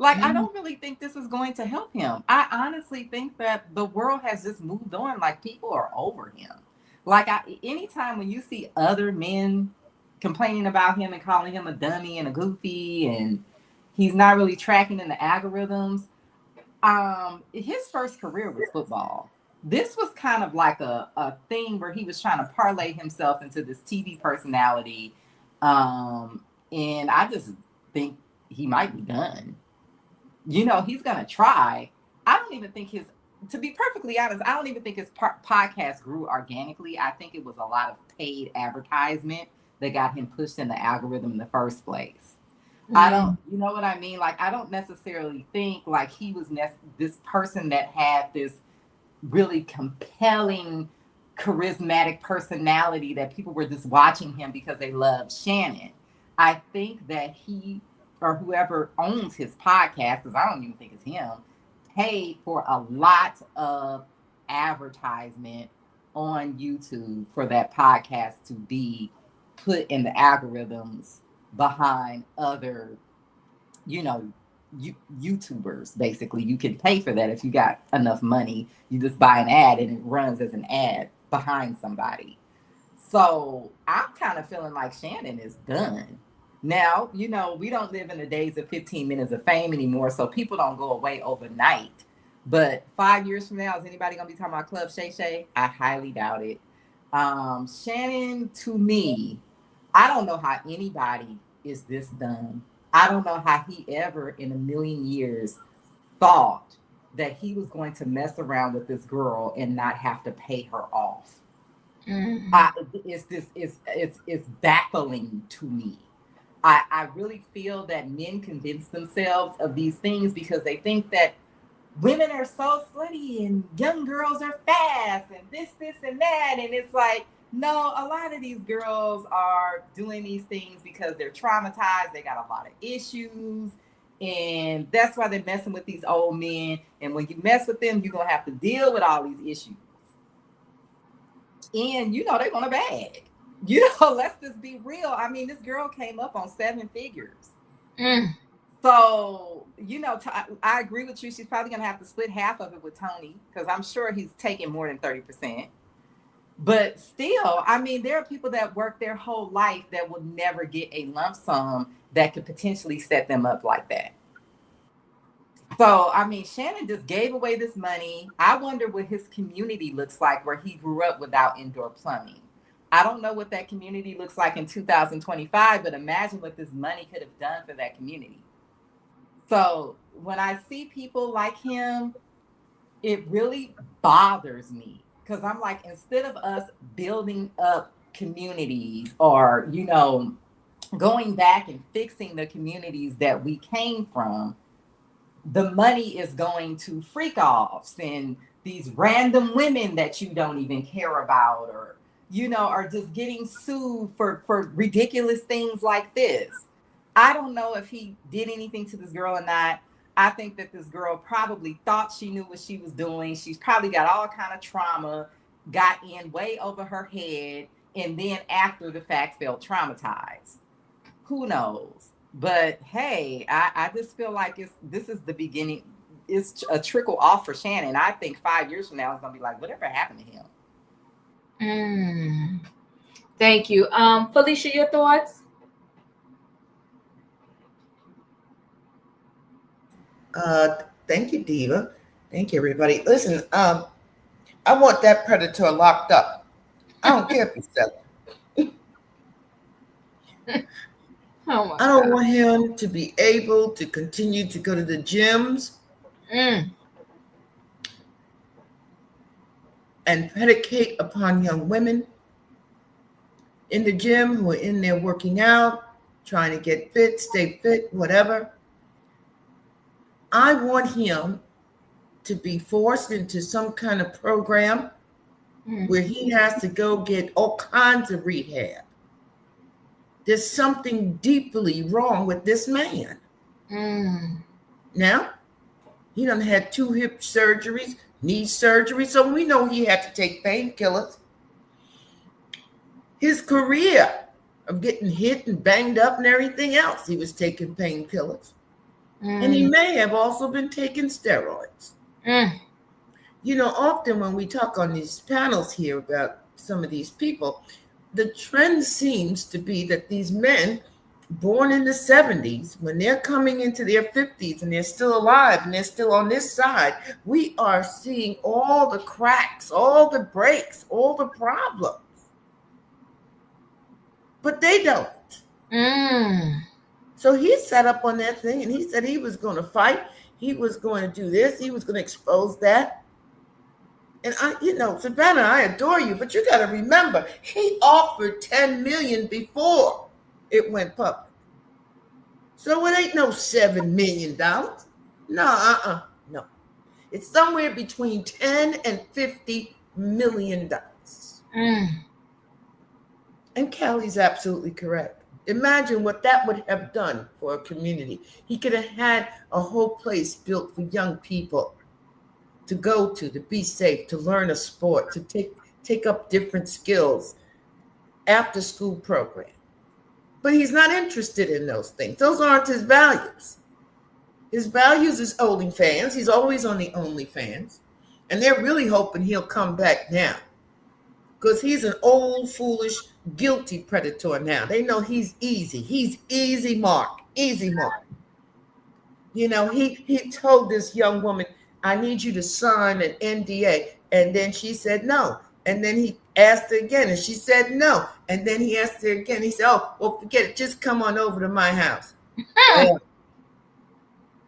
O: I don't really think this is going to help him. I honestly think that the world has just moved on. People are over him. Anytime when you see other men complaining about him and calling him a dummy and a goofy, and he's not really tracking in the algorithms. His first career was football. This was kind of like a thing where he was trying to parlay himself into this TV personality. And I just think he might be done. He's going to try. I don't even think to be perfectly honest, I don't even think his podcast grew organically. I think it was a lot of paid advertisement that got him pushed in the algorithm in the first place. I don't, you know what I mean? I don't necessarily think he was this person that had this really compelling, charismatic personality that people were just watching him because they loved Shannon. I think that he or whoever owns his podcast, because I don't even think it's him, paid for a lot of advertisement on YouTube for that podcast to be put in the algorithms behind other, YouTubers. Basically, you can pay for that if you got enough money. You just buy an ad and it runs as an ad behind somebody. So I'm kind of feeling like Shannon is done. Now, we don't live in the days of 15 minutes of fame anymore, so people don't go away overnight. But 5 years from now, is anybody going to be talking about Club Shay Shay? I highly doubt it. Shannon, to me, I don't know how anybody is this dumb. I don't know how he ever in a million years thought that he was going to mess around with this girl and not have to pay her off. It's baffling to me. I really feel that men convince themselves of these things because they think that women are so slutty and young girls are fast and this, and that. And it's like, no, a lot of these girls are doing these things because they're traumatized. They got a lot of issues. And that's why they're messing with these old men. And when you mess with them, you're going to have to deal with all these issues. And, you know, they want a bag. You know, let's just be real. I mean, this girl came up on 7 figures. So, you know, I agree with you. She's probably going to have to split half of it with Tony because I'm sure he's taking more than 30%. But still, I mean, there are people that work their whole life that will never get a lump sum that could potentially set them up like that. So, I mean, Shannon just gave away this money. I wonder what his community looks like where he grew up without indoor plumbing. I don't know what that community looks like in 2025, but imagine what this money could have done for that community. So when I see people like him, it really bothers me because I'm like, instead of us building up communities or, you know, going back and fixing the communities that we came from, the money is going to freak offs and these random women that you don't even care about or, you know, are just getting sued for ridiculous things like this. I don't know if he did anything to this girl or not. I think that this girl probably thought she knew what she was doing. She's probably got all kind of trauma, got in way over her head, and then after the fact felt traumatized. Who knows? But hey, I just feel like this is the beginning. It's a trickle off for Shannon. I think 5 years from now, it's going to be like, whatever happened to him?
A: Thank you. Felicia, your thoughts?
P: Thank you, Diva. Thank you, everybody. Listen, I want that predator locked up. I don't care if he's selling. I don't want him to be able to continue to go to the gyms and predicate upon young women in the gym who are in there working out, trying to get fit, stay fit, whatever. I want him to be forced into some kind of program where he has to go get all kinds of rehab. There's something deeply wrong with this man. Now, he done had 2 hip surgeries, knee surgery, so we know he had to take painkillers. His career of getting hit and banged up and everything else, he was taking painkillers. And he may have also been taking steroids. You know, often when we talk on these panels here about some of these people, the trend seems to be that these men born in the 70s, when they're coming into their 50s and they're still alive and they're still on this side, we are seeing all the cracks, all the breaks, all the problems. But they don't. So he sat up on that thing and he said he was going to fight. He was going to do this. He was going to expose that. And Savannah, I adore you, but you got to remember, he offered $10 million before it went public. So it ain't no $7 million. No. It's somewhere between $10 and $50 million. And Callie's absolutely correct. Imagine what that would have done for a community. He could have had a whole place built for young people to go to be safe, to learn a sport, to take up different skills, after school program. But he's not interested in those things. Those aren't his values. His values is OnlyFans. He's always on the OnlyFans. And they're really hoping he'll come back now. Because he's an old, foolish, guilty predator now. They know he's easy. He's easy mark. Easy mark. You know, he told this young woman, I need you to sign an NDA. And then she said no. And then he asked her again, and she said no. And then he asked her again. He said, oh, well, forget it. Just come on over to my house.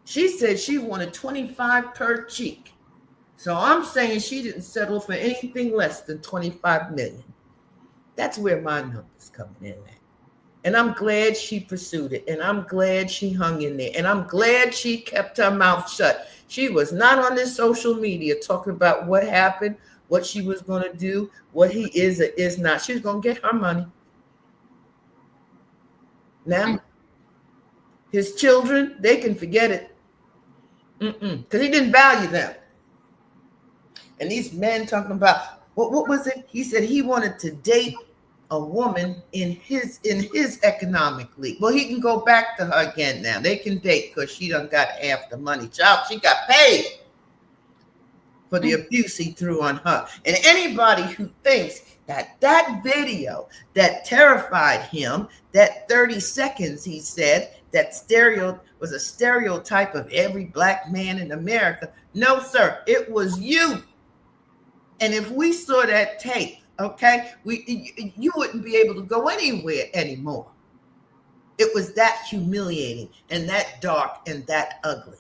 P: She said she wanted 25 per cheek. So I'm saying she didn't settle for anything less than 25 million. That's where my number's coming in at. And I'm glad she pursued it. And I'm glad she hung in there. And I'm glad she kept her mouth shut. She was not on this social media talking about what happened, what she was going to do, what he is or is not. She's going to get her money. Now, his children, they can forget it. Because he didn't value them. And these men talking about, what was it? He said he wanted to date a woman in his economic league. Well, he can go back to her again now. They can date because she done got half the money. Child, she got paid for the abuse he threw on her. And anybody who thinks that video that terrified him, that 30 seconds, he said, that was a stereotype of every black man in America. No, sir, it was you. And if we saw that tape, okay, you wouldn't be able to go anywhere anymore. It was that humiliating and that dark and that ugly.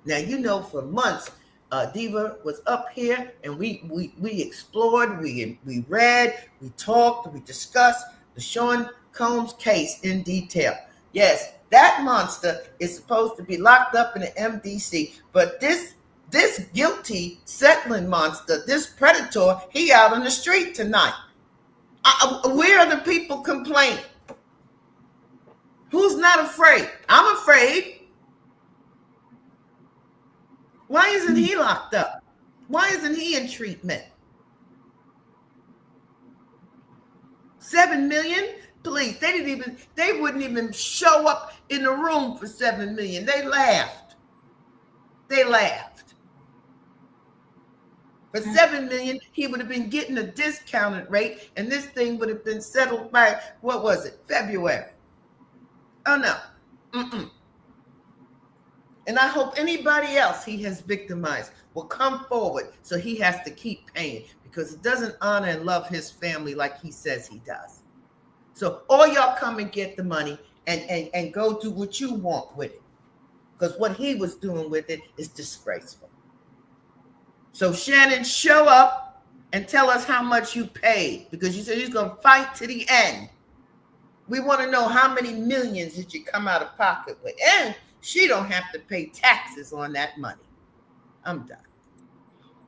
P: Now, you know, for months, Diva was up here and we explored, we read, we talked, we discussed the Sean Combs case in detail. Yes, that monster is supposed to be locked up in the MDC, but this guilty settling monster, this predator, he out on the street tonight. Where are the people complaining? Who's not afraid? I'm afraid. Why isn't he locked up? Why isn't he in treatment? 7 million? Please, they wouldn't even show up in the room for 7 million. They laughed. For 7 million, he would have been getting a discounted rate, and this thing would have been settled by, what was it, February? Oh, no. And I hope anybody else he has victimized will come forward so he has to keep paying, because he doesn't honor and love his family like he says he does. So all y'all come and get the money and go do what you want with it, because what he was doing with it is disgraceful. So Shannon, show up and tell us how much you paid, because you said you're going to fight to the end. We want to know how many millions did you come out of pocket with, and she don't have to pay taxes on that money. I'm done.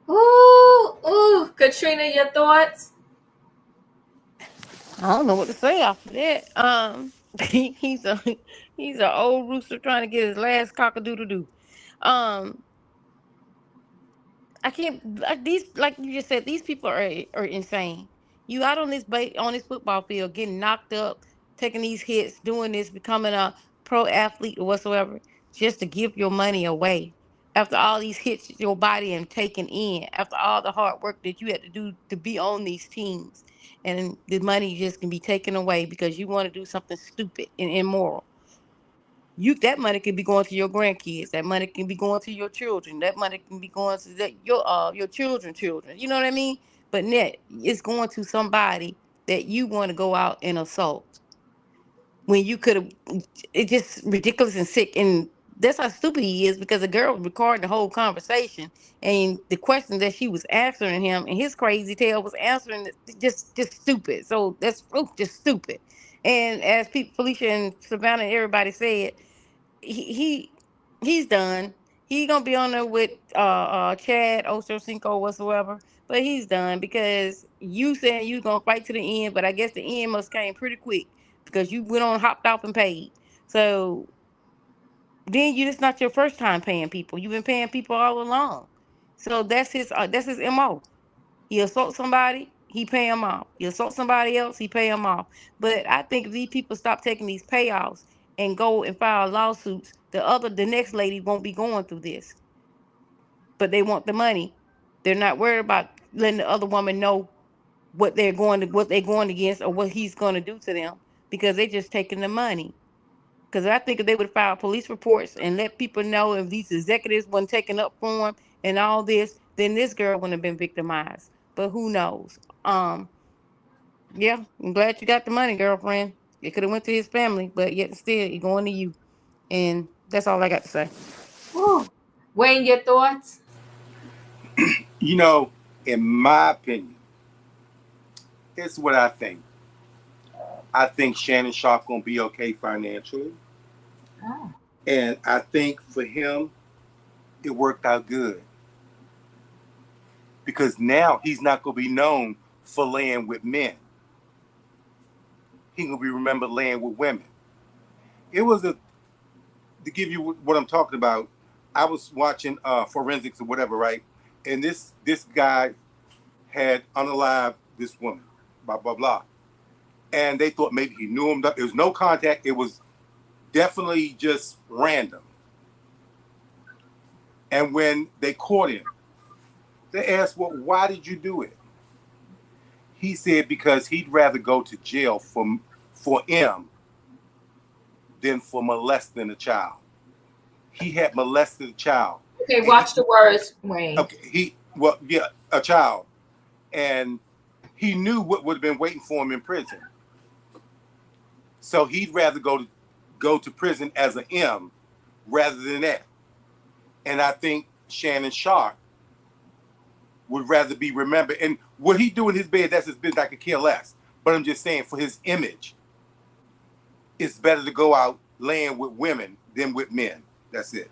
A: Ooh, Katrina, your thoughts?
B: I don't know what to say after that. He's an old rooster trying to get his last cock-a-doodle-doo. I can't, like you just said, these people are insane. You out on this football field getting knocked up, taking these hits, doing this, becoming a pro athlete or whatsoever, just to give your money away. After all these hits your body and taken in, after all the hard work that you had to do to be on these teams, and the money just can be taken away because you want to do something stupid and immoral. That money can be going to your grandkids. That money can be going to your children. That money can be going to your children's children. You know what I mean? But net, it's going to somebody that you want to go out and assault. When you could have, it's just ridiculous and sick. And that's how stupid he is, because the girl was recording the whole conversation, and the question that she was answering him, and his crazy tail was answering just stupid. So that's just stupid. And as Felicia and Savannah and everybody said, he's done. He gonna be on there with Chad Ochocinco whatsoever, but he's done, because you saying you gonna fight to the end, but I guess the end must came pretty quick because you went on, hopped off, and paid. So then it's not your first time paying people. You've been paying people all along. So that's his MO. He assault somebody, he pay him off. He assault somebody else, he pay him off. But I think if these people stop taking these payoffs and go and file lawsuits, the next lady won't be going through this. But they want the money. They're not worried about letting the other woman know what they're going against, or what he's going to do to them, because they're just taking the money. Because I think if they would file police reports and let people know if these executives weren't taking up for him and all this, then this girl wouldn't have been victimized. But who knows? Yeah, I'm glad you got the money, girlfriend. It could have went to his family, but yet still, it's going to you. And that's all I got to say.
A: Wayne, your thoughts?
T: You know, in my opinion, here's what I think.
U: I think Shannon Sharpe gonna be okay financially.
A: Oh.
U: And I think for him, it worked out good. Because now he's not gonna be known for laying with men. He's gonna be remembered laying with women. It was to give you what I'm talking about. I was watching forensics or whatever, right? And this guy had unalived this woman, blah blah blah. And they thought maybe he knew him. There was no contact. It was definitely just random. And when they caught him, they asked, well, why did you do it? He said because he'd rather go to jail for him than for molesting a child. He had molested a child.
A: Okay, watch the words, Wayne.
U: Okay, a child. And he knew what would have been waiting for him in prison. So he'd rather go to prison as an M rather than that. And I think Shannon Sharpe would rather be remembered. And what he do in his bed, that's his business. I could care less. But I'm just saying, for his image, it's better to go out laying with women than with men. That's it.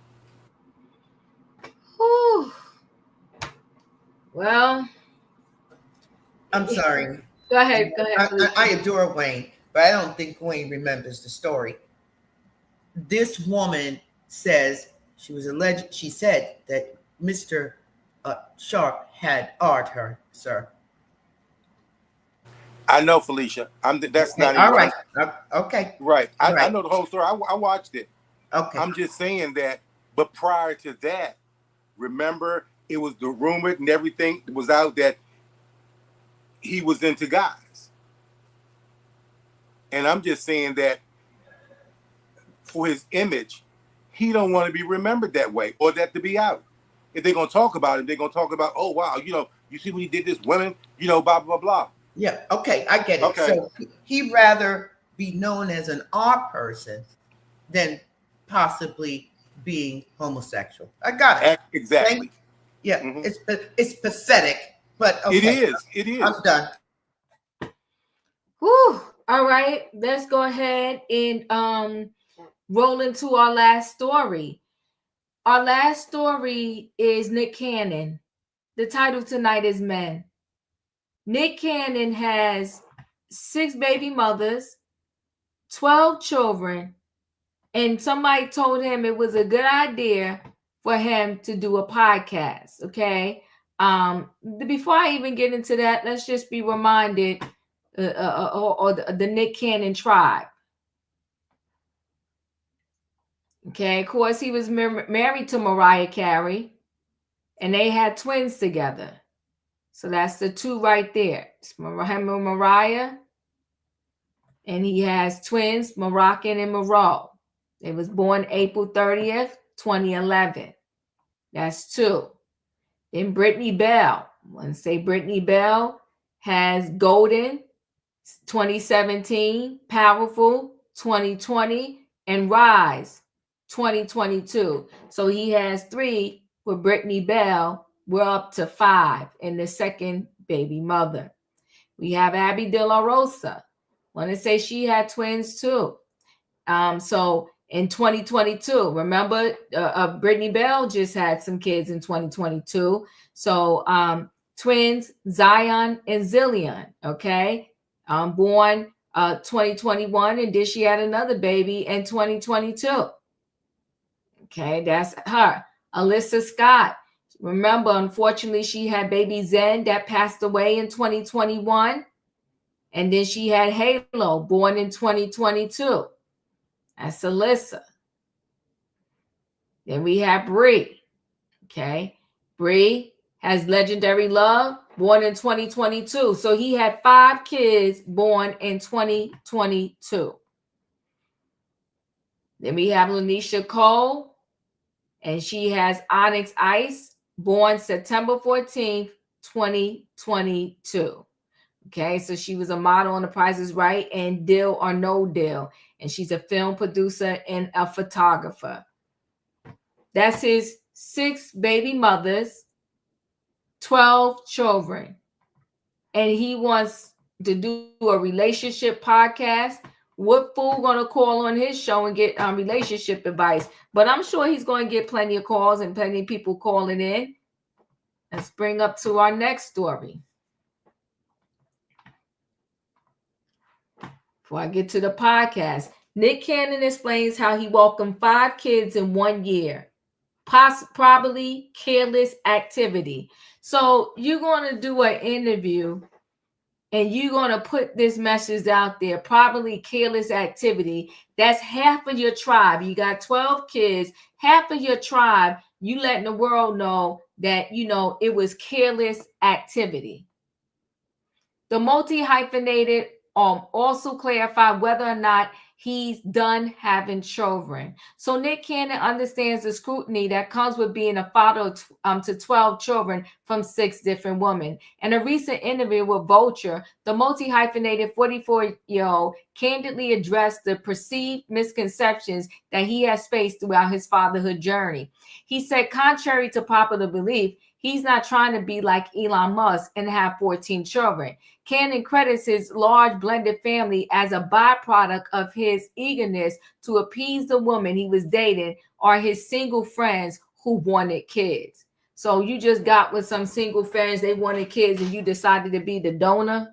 A: Whew. Well,
P: I'm sorry.
A: Go ahead.
P: I adore Wayne, but I don't think Wayne remembers the story. This woman says she was alleged. She said that Mr. Sharpe had art her, sir.
U: I know, Felicia. That's
P: okay,
U: not
P: all
U: even
P: right. Okay.
U: Right.
P: Right.
U: I know the whole story. I watched it.
P: Okay.
U: I'm just saying that. But prior to that, remember, it was the rumor and everything was out that he was into guys. And I'm just saying that for his image, he don't want to be remembered that way or that to be out. If they're going to talk about him, they're going to talk about, oh, wow, you see when he did this women, blah, blah, blah.
P: Yeah, okay, I get it.
U: Okay.
P: So he'd rather be known as an art person than possibly being homosexual. I got it.
U: Exactly.
P: Yeah, it's pathetic, but okay.
U: It is.
P: I'm done.
A: Whew. All right, let's go ahead and roll into our last story. Our last story is Nick Cannon. The title tonight is Men. Nick Cannon has 6 baby mothers, 12 children, and somebody told him it was a good idea for him to do a podcast. Okay. Before I even get into that, let's just be reminded the Nick Cannon tribe. Okay, of course, he was married to Mariah Carey, and they had twins together. So that's the 2 right there. It's Mariah, and he has twins, Moroccan and Moreau. They was born April 30th, 2011. That's 2. Then Brittany Bell. I want to say Brittany Bell has Golden, 2017, Powerful, 2020, and Rise, 2022. So he has 3 with Brittany Bell. We're up to 5 in the second baby mother. We have Abby De La Rosa. Want to say she had twins too. So in 2022, remember Brittany Bell just had some kids in 2022. So twins Zion and Zillion. Okay, born 2021, and then she had another baby in 2022. Okay, that's her. Alyssa Scott. Remember, unfortunately, she had baby Zen that passed away in 2021. And then she had Halo, born in 2022. That's Alyssa. Then we have Bree. Okay. Bree has Legendary Love, born in 2022. So he had 5 kids born in 2022. Then we have Lanisha Cole, and she has Onyx Ice, born September 14th, 2022. Okay, so she was a model on The Price is Right and Deal or No Deal. And she's a film producer and a photographer. That's his 6 baby mothers, 12 children. And he wants to do a relationship podcast. What fool gonna call on his show and get relationship advice? But I'm sure he's going to get plenty of calls and plenty of people calling in. Let's bring up to our next story. Before I get to the podcast, Nick Cannon explains how he welcomed 5 kids in 1 year. Probably careless activity. So you're going to do an interview and you're going to put this message out there, probably careless activity. That's half of your tribe. You got 12 kids, half of your tribe, you letting the world know that, it was careless activity. The multi-hyphenated also clarified whether or not he's done having children. So Nick Cannon understands the scrutiny that comes with being a father to 12 children from 6 different women. In a recent interview with Vulture, the multi-hyphenated 44-year-old candidly addressed the perceived misconceptions that he has faced throughout his fatherhood journey. He said, contrary to popular belief, he's not trying to be like Elon Musk and have 14 children. Cannon credits his large blended family as a byproduct of his eagerness to appease the woman he was dating or his single friends who wanted kids. So you just got with some single friends, they wanted kids, and you decided to be the donor.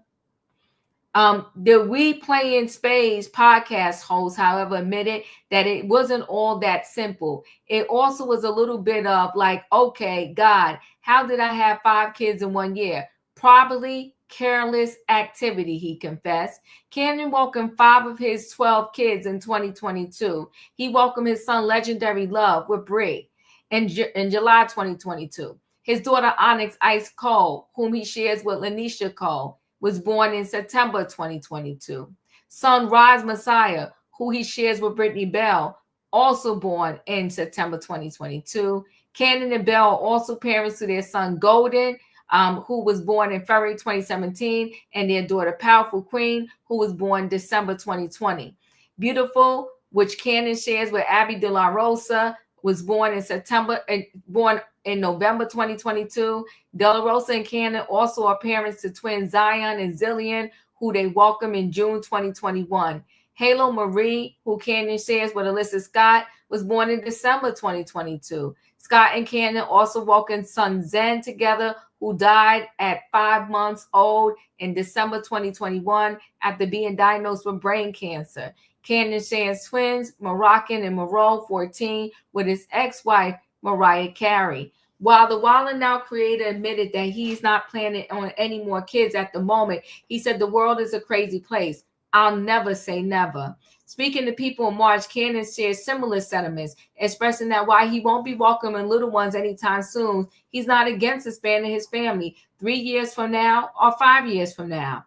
A: The We Playing Spades podcast host, however, admitted that it wasn't all that simple. It also was a little bit of like, okay, God, how did I have 5 kids in 1 year? Probably careless activity, he confessed. Cannon welcomed 5 of his 12 kids in 2022. He welcomed his son, Legendary Love, with Brie in July 2022. His daughter, Onyx Ice Cole, whom he shares with Lanisha Cole, was born in September 2022. Son, Rise Messiah, who he shares with Brittany Bell, also born in September 2022. Cannon and Bell are also parents to their son, Golden, who was born in February 2017, and their daughter, Powerful Queen, who was born December 2020. Beautiful, which Cannon shares with Abby De La Rosa, was born in November 2022. De La Rosa and Cannon also are parents to twins Zion and Zillian, who they welcomed in June 2021. Halo Marie, who Cannon shares with Alyssa Scott, was born in December 2022. Scott and Cannon also welcomed son Zen together, who died at 5 months old in December 2021 after being diagnosed with brain cancer. Cannon shares twins, Moroccan and Moreau, 14, with his ex-wife, Mariah Carey. While the Wild 'N Out creator admitted that he's not planning on any more kids at the moment, he said the world is a crazy place. I'll never say never. Speaking to people in March, Cannon shares similar sentiments, expressing that while he won't be welcoming little ones anytime soon, he's not against expanding his family 3 years from now or 5 years from now.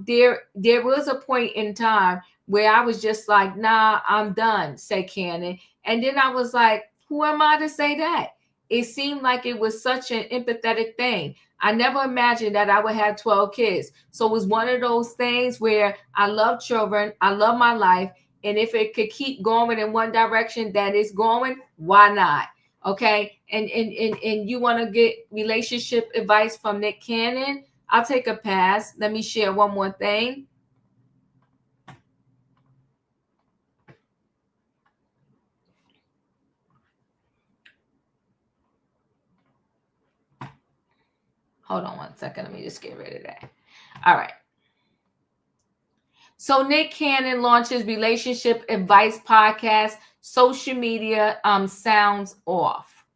A: There was a point in time where I was just like, nah, I'm done, said Cannon. And then I was like, who am I to say that? It seemed like it was such an empathetic thing. I never imagined that I would have 12 kids. So it was one of those things where I love children, I love my life, and if it could keep going in one direction that it's going, why not? Okay. And you want to get relationship advice from Nick Cannon? I'll take a pass. Let me share one more thing. Hold on one second. Let me just get rid of that. All right. So Nick Cannon launches relationship advice podcast. Social media sounds off.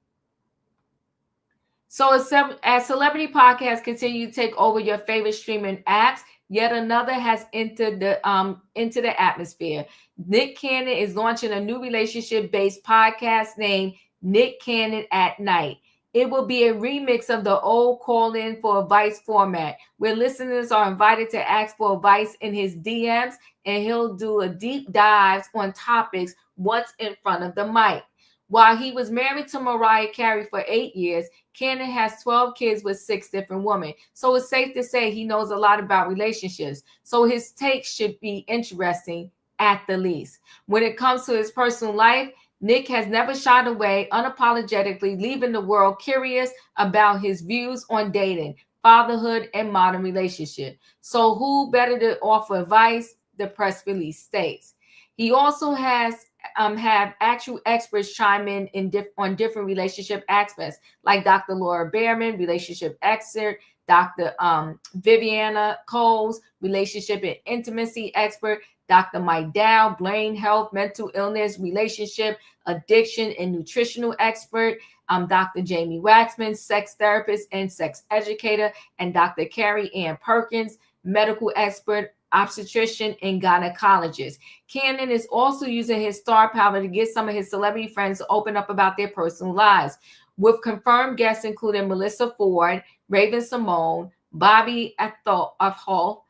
A: So as celebrity podcasts continue to take over your favorite streaming apps, yet another has entered the atmosphere. Nick Cannon is launching a new relationship-based podcast named Nick Cannon at Night. It will be a remix of the old call-in for advice format, where listeners are invited to ask for advice in his DMs, and he'll do a deep dive on topics once in front of the mic. While he was married to Mariah Carey for 8 years, Cannon has 12 kids with 6 different women. So it's safe to say he knows a lot about relationships. So his takes should be interesting at the least. When it comes to his personal life, Nick has never shied away, unapologetically leaving the world curious about his views on dating, fatherhood, and modern relationship. So who better to offer advice? The press release states. He also has have actual experts chime in on different relationship aspects, like Dr. Laura Behrman, relationship expert, Dr. Viviana Coles, relationship and intimacy expert, Dr. Mike Dow, brain health, mental illness, relationship, addiction, and nutritional expert, Dr. Jamie Waxman, sex therapist and sex educator, and Dr. Carrie Ann Perkins, medical expert, obstetrician, and gynecologist. Cannon is also using his star power to get some of his celebrity friends to open up about their personal lives, with confirmed guests including Melissa Ford, Raven Simone, Bobby Afhoff,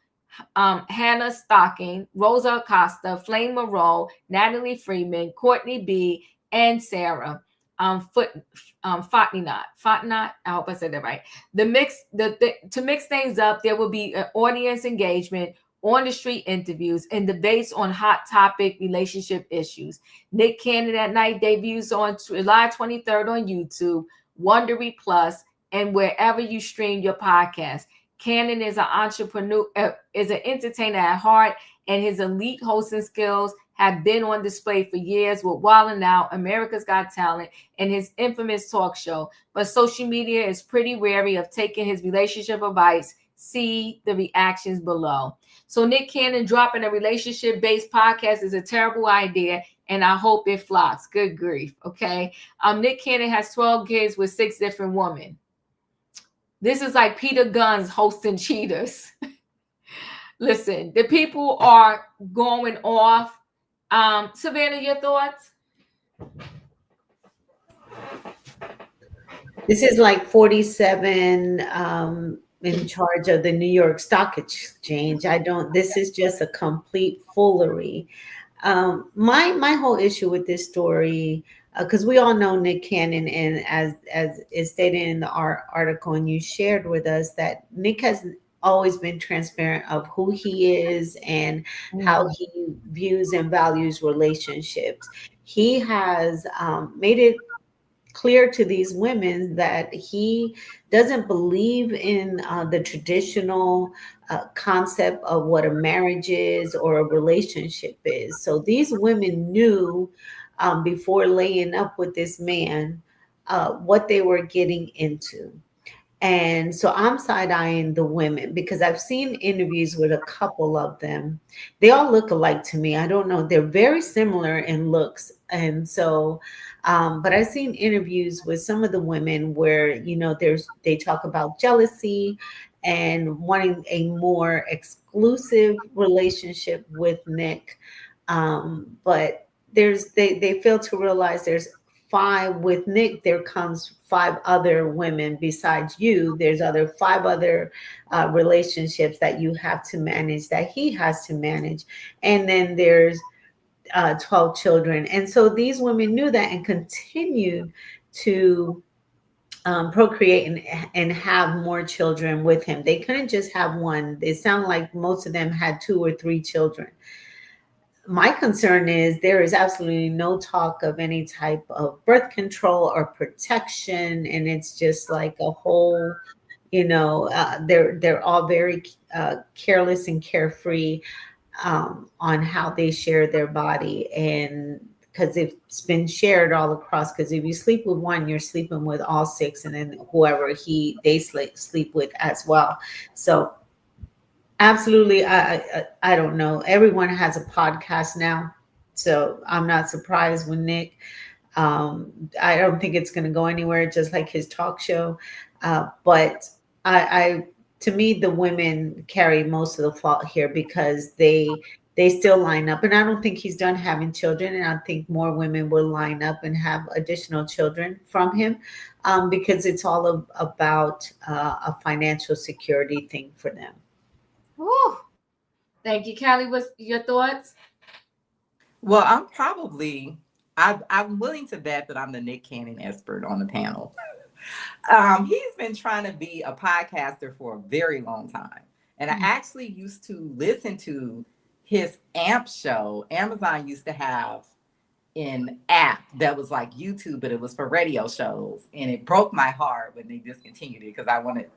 A: Hannah Stocking, Rosa Acosta, Flame Monroe, Natalie Freeman, Courtney B, and Sarah Fatnat. I hope I said that right. To mix things up, there will be an audience engagement, on the street interviews, and debates on hot topic relationship issues. Nick Cannon at Night debuts on July 23rd on YouTube, Wondery Plus, and wherever you stream your podcast. Cannon is an entrepreneur, is an entertainer at heart, and his elite hosting skills have been on display for years with Wild 'N Out, America's Got Talent, and his infamous talk show. But social media is pretty wary of taking his relationship advice. See the reactions below. So Nick Cannon dropping a relationship-based podcast is a terrible idea, and I hope it flops. Good grief, okay? Nick Cannon has 12 kids with 6 different women. This is like Peter Guns hosting Cheaters. Listen, the people are going off. Savannah, your thoughts?
K: This is like 47 in charge of the New York Stock Exchange. This is just a complete foolery. My whole issue with this story, because we all know Nick Cannon, and as is stated in the article and you shared with us, that Nick has always been transparent of who he is and how he views and values relationships. He has made it clear to these women that he doesn't believe in the traditional concept of what a marriage is or a relationship is. So these women knew before laying up with this man what they were getting into. And so I'm side-eyeing the women because I've seen interviews with a couple of them. They all look alike to me. I don't know. They're very similar in looks. And so, but I've seen interviews with some of the women where, they talk about jealousy and wanting a more exclusive relationship with Nick. But they fail to realize there's 5 with Nick, there comes 5 other women besides you. There's 5 other relationships that you have to manage, that he has to manage. And then there's 12 children. And so these women knew that and continued to procreate and have more children with him. They couldn't just have one. It sounded like most of them had 2 or 3 children. My concern is there is absolutely no talk of any type of birth control or protection. And it's just like a whole, they're all very careless and carefree on how they share their body. And because it's been shared all across, because if you sleep with one, you're sleeping with all 6, and then whoever they sleep with as well. So absolutely. I don't know. Everyone has a podcast now. So I'm not surprised when Nick, I don't think it's going to go anywhere, just like his talk show. But to me, the women carry most of the fault here because they still line up. And I don't think he's done having children. And I think more women will line up and have additional children from him because it's all about a financial security thing for them.
A: Woo. Thank you, Callie. What's your thoughts?
O: Well, I'm willing to bet that I'm the Nick Cannon expert on the panel. He's been trying to be a podcaster for a very long time. And I actually used to listen to his AMP show. Amazon used to have an app that was like YouTube, but it was for radio shows, and it broke my heart when they discontinued it because I wanted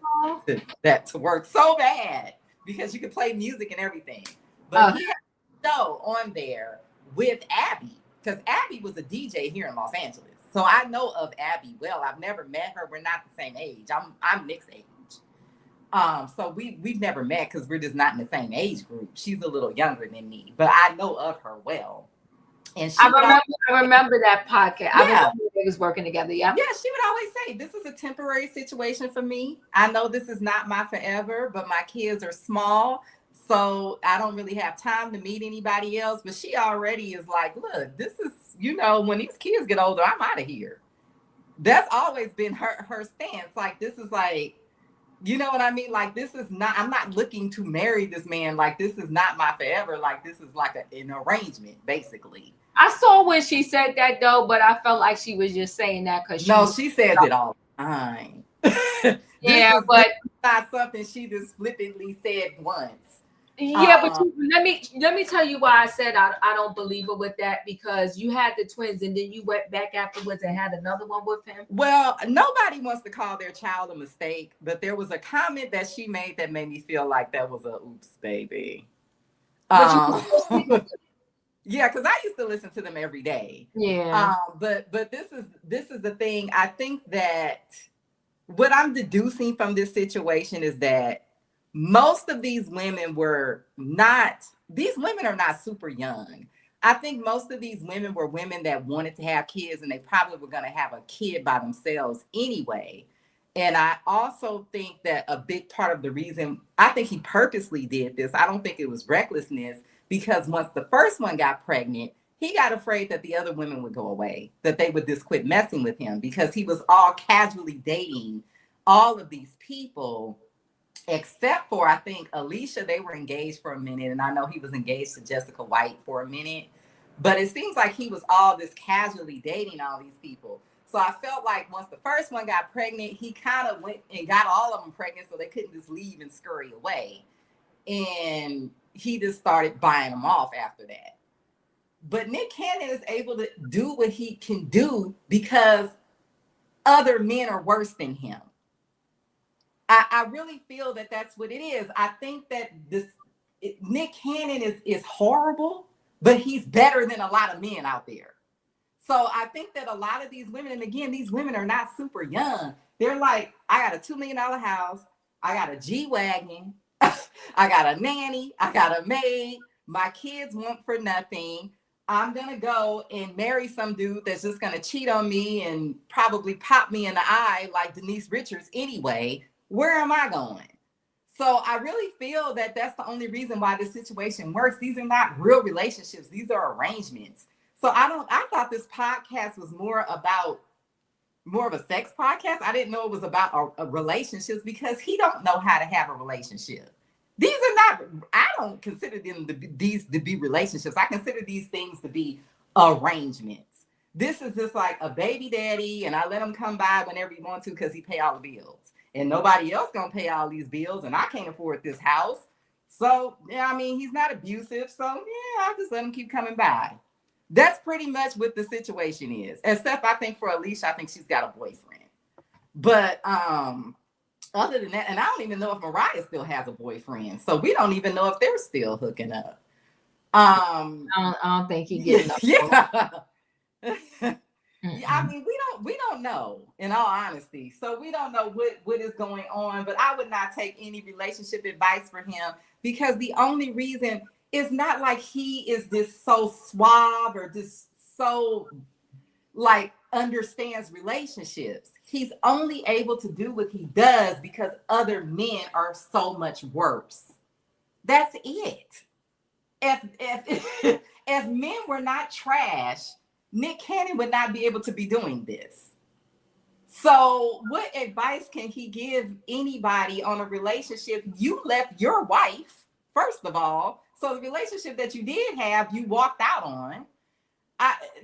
O: that to work so bad because you could play music and everything. But he had a show on there with Abby because Abby was a DJ here in Los Angeles, so I know of Abby well. I've never met her. We're not the same age. I'm mixed age. So we've never met because we're just not in the same age group. She's a little younger than me, but I know of her well. And
A: I remember that podcast. I remember they was working together. Yeah.
O: Yeah, she would always say, "This is a temporary situation for me. I know this is not my forever, but my kids are small, so I don't really have time to meet anybody else." But she already is like, "Look, this is, when these kids get older, I'm out of here." That's always been her stance. Like, this is like, you know what I mean? Like, this is not, I'm not looking to marry this man. Like, this is not my forever. Like, this is like an arrangement, basically.
A: I saw when she said that though, but I felt like she was just saying that because
O: she says it all the time.
A: Yeah,
O: this
A: but
O: is not something she just flippantly said once.
A: Yeah, but let me tell you why I said I don't believe her with that, because you had the twins and then you went back afterwards and had another one with him.
O: Well, nobody wants to call their child a mistake, but there was a comment that she made that made me feel like that was a oops, baby. Yeah, because I used to listen to them every day.
A: Yeah.
O: But this is the thing. I think that what I'm deducing from this situation is that most of these women are not super young. I think most of these women were women that wanted to have kids, and they probably were going to have a kid by themselves anyway. And I also think that a big part of the reason, I think he purposely did this, I don't think it was recklessness, because once the first one got pregnant, he got afraid that the other women would go away, that they would just quit messing with him, because he was all casually dating all of these people, except for, I think, Alicia. They were engaged for a minute, and I know he was engaged to Jessica White for a minute, but it seems like he was all this casually dating all these people. So I felt like once the first one got pregnant, he kind of went and got all of them pregnant so they couldn't just leave and scurry away. And he just started buying them off after that. But Nick Cannon is able to do what he can do because other men are worse than him. I really feel that that's what it is. I think that Nick Cannon is horrible, but he's better than a lot of men out there. So I think that a lot of these women, and again, these women are not super young. They're like, I got a $2 million house. I got a G-Wagon. I got a nanny. I got a maid. My kids want for nothing. I'm going to go and marry some dude that's just going to cheat on me and probably pop me in the eye like Denise Richards anyway. Where am I going? So I really feel that that's the only reason why this situation works. These are not real relationships. These are arrangements. So I thought this podcast was more of a sex podcast. I didn't know it was about a relationships, because he don't know how to have a relationship. These are not, I don't consider them to be relationships. I consider these things to be arrangements. This is just like a baby daddy, and I let him come by whenever he wants to because he pay all the bills. And nobody else gonna pay all these bills, and I can't afford this house. So, yeah, I mean, he's not abusive. So, yeah, I'll just let him keep coming by. That's pretty much what the situation is. Except I think for Alicia, I think she's got a boyfriend. But other than that, and I don't even know if Mariah still has a boyfriend. So we don't even know if they're still hooking up.
A: I don't think he getting up.
O: Yeah. I mean, we don't know, in all honesty. So we don't know what is going on, but I would not take any relationship advice for him, because the only reason is not like he is this so suave or just so like understands relationships. He's only able to do what he does because other men are so much worse. That's it. If men were not trash, Nick Cannon would not be able to be doing this. So what advice can he give anybody on a relationship? You left your wife, first of all. So the relationship that you did have, you walked out on.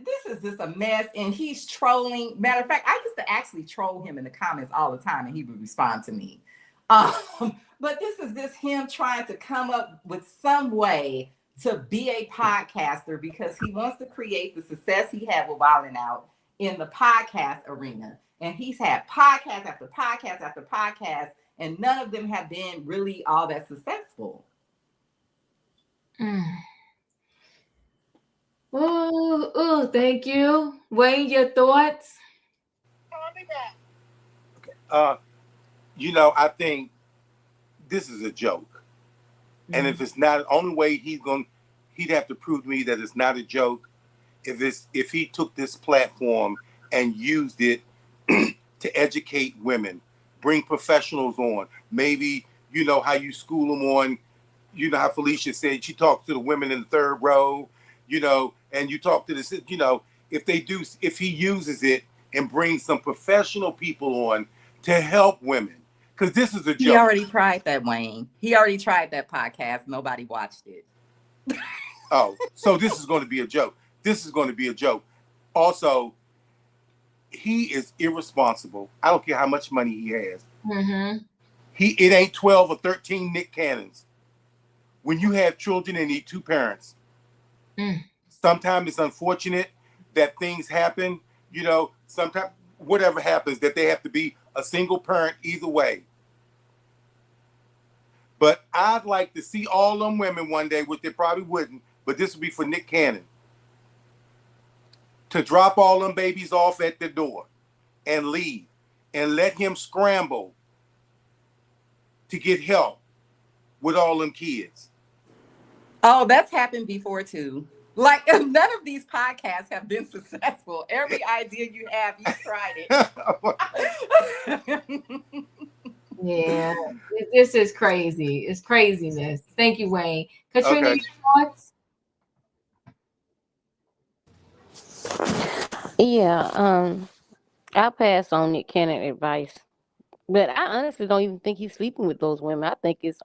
O: This is just a mess, and he's trolling. Matter of fact, I used to actually troll him in the comments all the time, and he would respond to me. But this is him trying to come up with some way to be a podcaster because he wants to create the success he had with Wildin' Out in the podcast arena. And he's had podcast after podcast after podcast, and none of them have been really all that successful.
A: Oh, thank you. Wayne, your thoughts?
U: I think this is a joke. And if it's not, the only way he'd have to prove to me that it's not a joke if he took this platform and used it to educate women, bring professionals on. Maybe, how you school them on, how Felicia said, she talks to the women in the third row, and you talk to the, if he uses it and brings some professional people on to help women. Because this is a joke.
O: He already tried that, Wayne. He already tried that podcast. Nobody watched it.
U: Oh, so this is going to be a joke. This is going to be a joke. Also, he is irresponsible. I don't care how much money he has.
A: Mm-hmm.
U: It ain't 12 or 13 Nick Cannons. When you have children and need two parents, sometimes it's unfortunate that things happen. Sometimes whatever happens, that they have to be a single parent either way. But I'd like to see all them women one day, which they probably wouldn't, but this would be for Nick Cannon, to drop all them babies off at the door and leave and let him scramble to get help with all them kids.
O: Oh, that's happened before too. Like, none of these podcasts have been successful. Every idea you have, you tried it.
A: Yeah, this is crazy. It's craziness. Thank you, Wayne. Katrina,
U: Okay.
A: your thoughts?
B: Yeah, I'll pass on Nick Cannon advice. But I honestly don't even think he's sleeping with those women. I think it's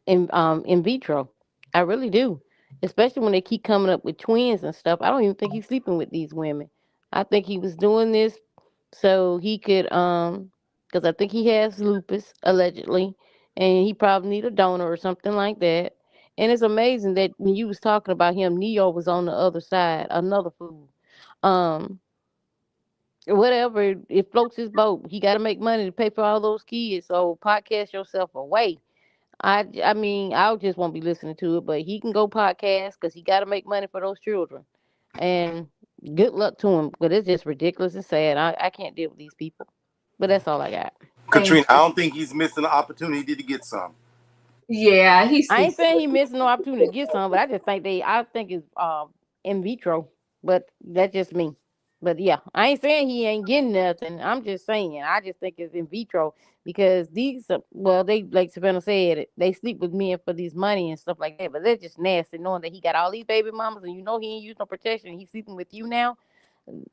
B: in vitro. I really do. Especially when they keep coming up with twins and stuff. I don't even think he's sleeping with these women. I think he was doing this so he could because I think he has lupus allegedly, and he probably need a donor or something like that. And it's amazing that when you was talking about him, Neo was on the other side, another fool. Whatever, it floats his boat. He got to make money to pay for all those kids. So podcast yourself away. I mean, I just won't be listening to it, but he can go podcast because he got to make money for those children. And good luck to him. But it's just ridiculous and sad. I can't deal with these people. But that's all I got.
U: Katrina, I don't think he's missing the opportunity to get some.
A: Yeah,
B: I ain't saying he missing no opportunity to get some, but I just think I think it's in vitro. But that's just me. But yeah, I ain't saying he ain't getting nothing. I'm just saying I just think it's in vitro because these they, like Savannah said, they sleep with men for these money and stuff like that. But they're just nasty, knowing that he got all these baby mamas and he ain't used no protection. He's sleeping with you now.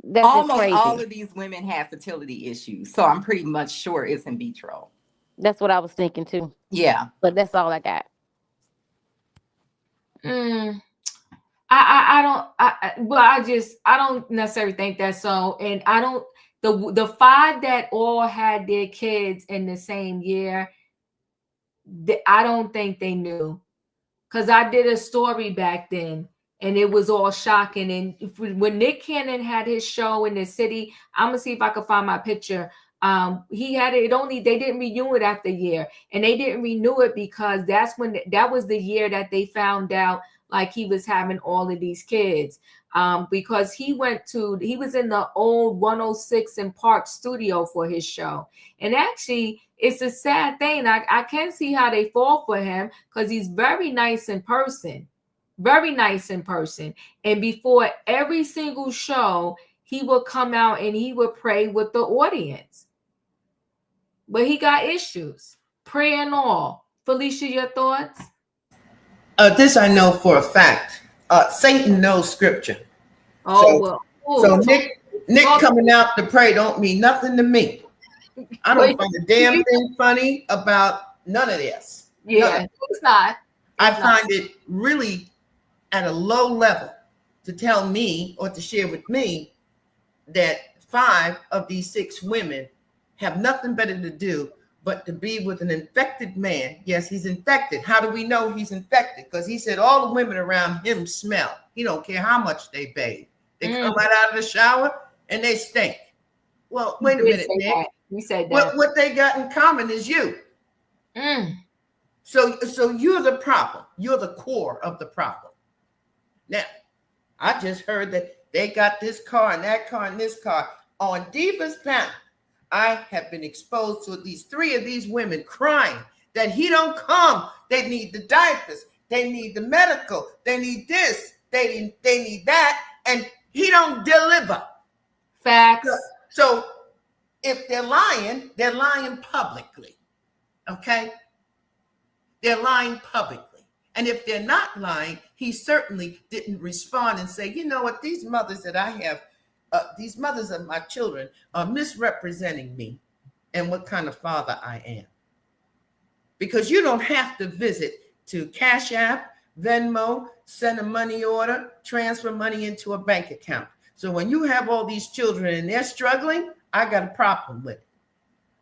B: That's
O: Almost
B: just crazy.
O: all of these women have fertility issues, so I'm pretty much sure it's in vitro.
B: That's what I was thinking too.
O: Yeah,
B: but that's all I got.
A: I don't necessarily think that's so. And I don't, the 5 that all had their kids in the same year, I don't think they knew. Because I did a story back then and it was all shocking. And when Nick Cannon had his show in the city, I'm gonna see if I can find my picture. He had it only, they didn't renew it after a year, and they didn't renew it because that was the year that they found out like he was having all of these kids. Because he was in the old 106 in Park studio for his show. And actually, it's a sad thing. I can see how they fall for him because he's very nice in person. Very nice in person. And before every single show, he would come out and he would pray with the audience. But he got issues. Prayer and all. Felicia, your thoughts?
P: This I know for a fact. Satan knows scripture.
A: So
P: Nick coming out to pray don't mean nothing to me. I don't find a damn thing funny about none of this.
A: Yeah, it's not.
P: I find it really at a low level to tell me or to share with me that 5 of these 6 women have nothing better to do but to be with an infected man. Yes, he's infected. How do we know he's infected? Because he said all the women around him smell. He don't care how much they bathe. They come right out of the shower and they stink. Well, wait a minute, Nick.
A: You said that.
P: What they got in common is you. So you're the problem. You're the core of the problem. Now, I just heard that they got this car and that car and this car. On Diva's panel, I have been exposed to at least 3 of these women crying that he don't come. They need the diapers. They need the medical. They need this. They need that. And he don't deliver.
A: Facts.
P: So if they're lying publicly. Okay? They're lying publicly. And if they're not lying, he certainly didn't respond and say, you know what, these mothers that I have, these mothers of my children are misrepresenting me and what kind of father I am. Because you don't have to visit to Cash App, Venmo, send a money order, transfer money into a bank account. So when you have all these children and they're struggling, I got a problem with it.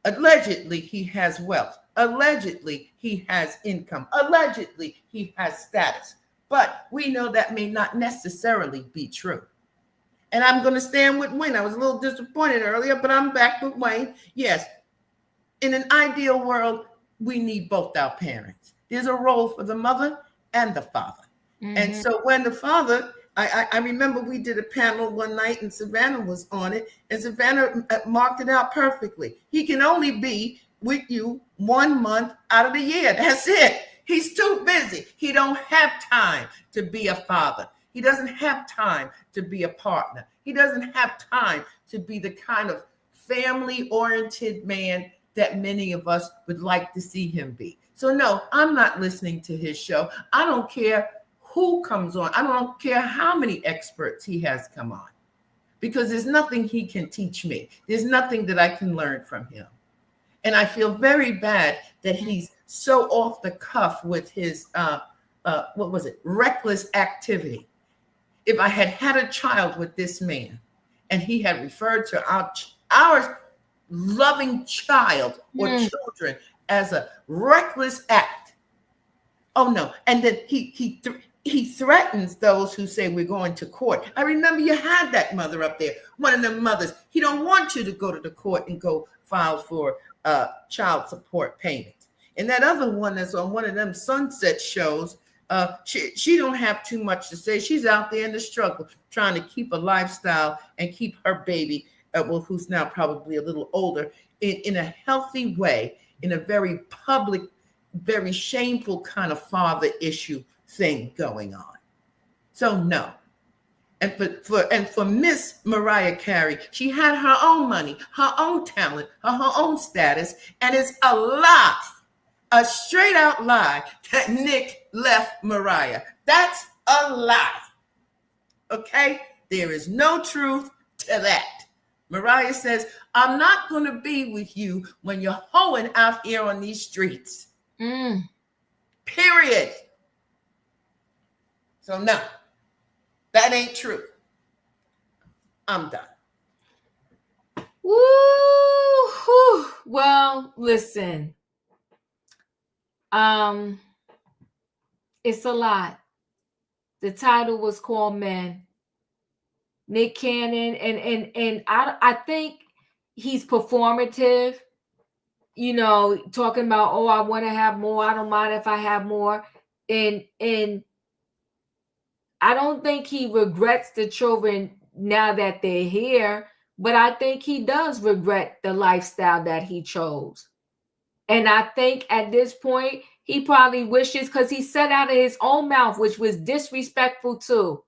P: Allegedly, he has wealth. Allegedly, he has income. Allegedly, he has status. But we know that may not necessarily be true. And I'm going to stand with Wayne. I was a little disappointed earlier, but I'm back with Wayne. Yes, in an ideal world, we need both our parents. There's a role for the mother and the father. And so when the father, I remember we did a panel one night and Savannah was on it, and Savannah marked it out perfectly. He can only be with you 1 month out of the year. That's it. He's too busy. He don't have time to be a father. He doesn't have time to be a partner. He doesn't have time to be the kind of family-oriented man that many of us would like to see him be. So no, I'm not listening to his show. I don't care who comes on. I don't care how many experts he has come on, because there's nothing he can teach me. There's nothing that I can learn from him. And I feel very bad that he's so off the cuff with his, reckless activity. If I had had a child with this man and he had referred to our loving child or children as a reckless act, oh no. And then he threatens those who say we're going to court. I remember you had that mother up there, one of them mothers. He don't want you to go to the court and go file for child support payments. And that other one that's on one of them sunset shows, she don't have too much to say. She's out there in the struggle, trying to keep a lifestyle and keep her baby, who's now probably a little older, in a healthy way, in a very public, very shameful kind of father issue thing going on. So no. And for Miss Mariah Carey, she had her own money, her own talent, her own status, and it's a lie, a straight out lie that Nick left Mariah. That's a lie. Okay? There is no truth to that. Mariah says, I'm not going to be with you when you're hoeing out here on these streets. Period. So no, that ain't true. I'm done.
A: Woo! Well, listen. It's a lot. The title was called Men. Nick Cannon, and I think he's performative, you know, talking about, oh, I want to have more. I don't mind if I have more. And I don't think he regrets the children now that they're here, but I think he does regret the lifestyle that he chose. And I think at this point, he probably wishes, because he said out of his own mouth, which was disrespectful too.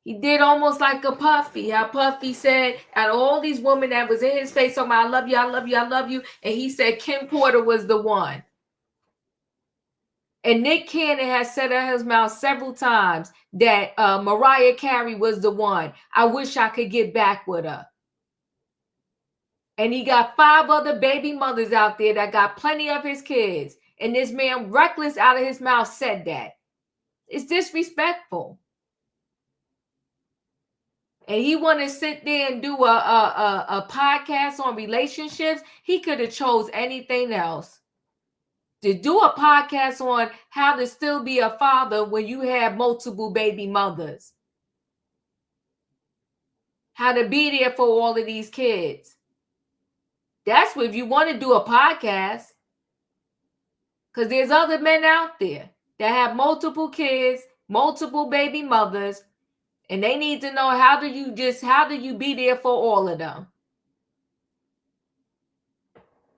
A: He did almost like a Puffy. How Puffy said, out of all these women that was in his face, talking about, I love you, I love you, I love you. And he said Kim Porter was the one. And Nick Cannon has said out of his mouth several times that Mariah Carey was the one. I wish I could get back with her. And he got 5 other baby mothers out there that got plenty of his kids. And this man, reckless out of his mouth, said that. It's disrespectful. and he want to sit there and do a podcast on relationships, he could have chose anything else. To do a podcast on how to still be a father when you have multiple baby mothers. How to be there for all of these kids. That's what if you want to do a podcast. Because there's other men out there that have multiple kids, multiple baby mothers, and they need to know how do you be there for all of them.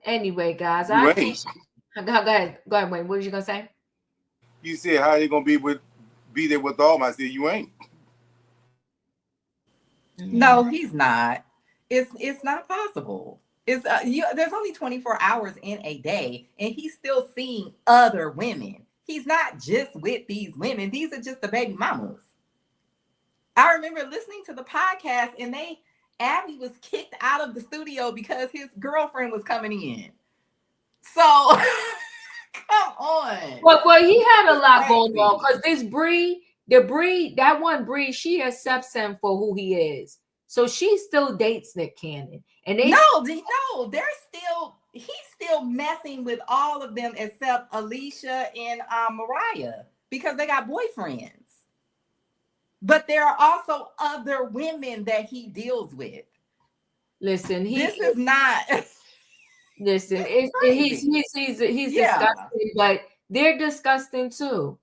A: Anyway, guys,
U: You ain't.
A: Go ahead, Wayne. What was you gonna say?
U: You said how you gonna be there with all my. I said you ain't.
O: No, he's not. It's not possible. It's there's only 24 hours in a day, and he's still seeing other women. He's not just with these women. These are just the baby mamas. I remember listening to the podcast, and Abby was kicked out of the studio because his girlfriend was coming in. So come on.
A: Well, he had a lot going on because this that one Bree, she accepts him for who he is. So she still dates Nick Cannon. And he's
O: still messing with all of them except Alicia and Mariah because they got boyfriends. But there are also other women that he deals with.
A: Listen,
O: this is not.
A: Listen, he's disgusting, but they're disgusting too.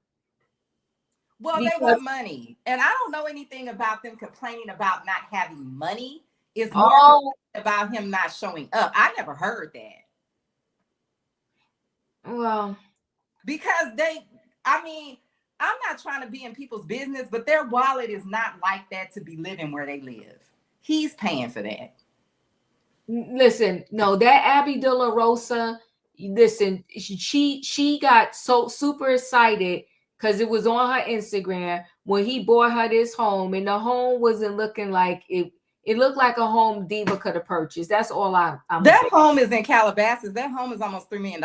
O: Well, they want money, and I don't know anything about them complaining about not having money. It's more about him not showing up. I never heard that.
A: Well,
O: because I'm not trying to be in people's business, but their wallet is not like that to be living where they live. He's paying for that.
A: Listen, no, that Abby De La Rosa, listen, she got so super excited because it was on her Instagram when he bought her this home, and the home wasn't looking like it. It looked like a home Diva could have purchased. That's all I'm
O: that
A: saying.
O: Home is in Calabasas. That home is almost $3 million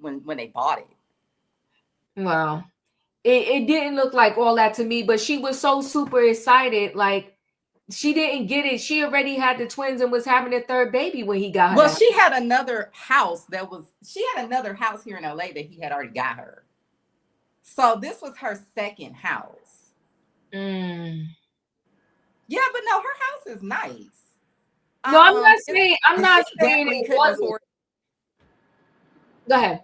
O: when they bought it.
A: Well, it didn't look like all that to me, but she was so super excited, like she didn't get it. She already had the twins and was having a third baby when he got her.
O: Well, she had another house here in LA that he had already got her. So this was her second house. Yeah, but no, her house is nice.
A: No, I'm not saying it wasn't. Go ahead.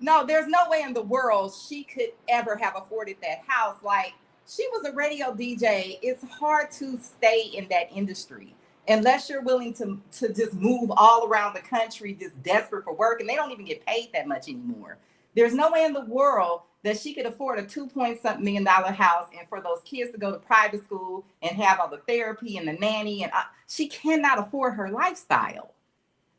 O: No, there's no way in the world she could ever have afforded that house. Like, she was a radio DJ. It's hard to stay in that industry unless you're willing to just move all around the country, just desperate for work, and they don't even get paid that much anymore. There's no way in the world that she could afford a $2-point-something million house and for those kids to go to private school and have all the therapy and the nanny. And she cannot afford her lifestyle.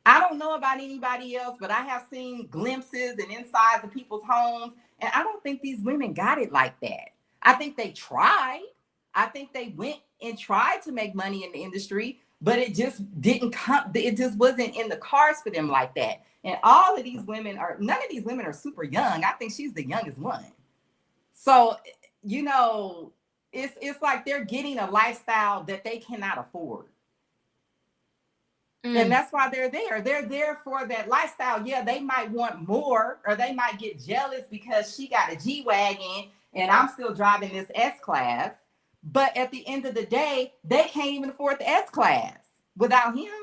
O: I don't know about anybody else, but I have seen glimpses and insides of people's homes. And I don't think these women got it like that. I think they tried. I think they went and tried to make money in the industry, but it just didn't come. It just wasn't in the cards for them like that. And none of these women are super young. I think she's the youngest one. So, it's like they're getting a lifestyle that they cannot afford. And that's why they're there. They're there for that lifestyle. Yeah, they might want more, or they might get jealous because she got a G-Wagon and I'm still driving this S-Class. But at the end of the day, they can't even afford the S-Class without him.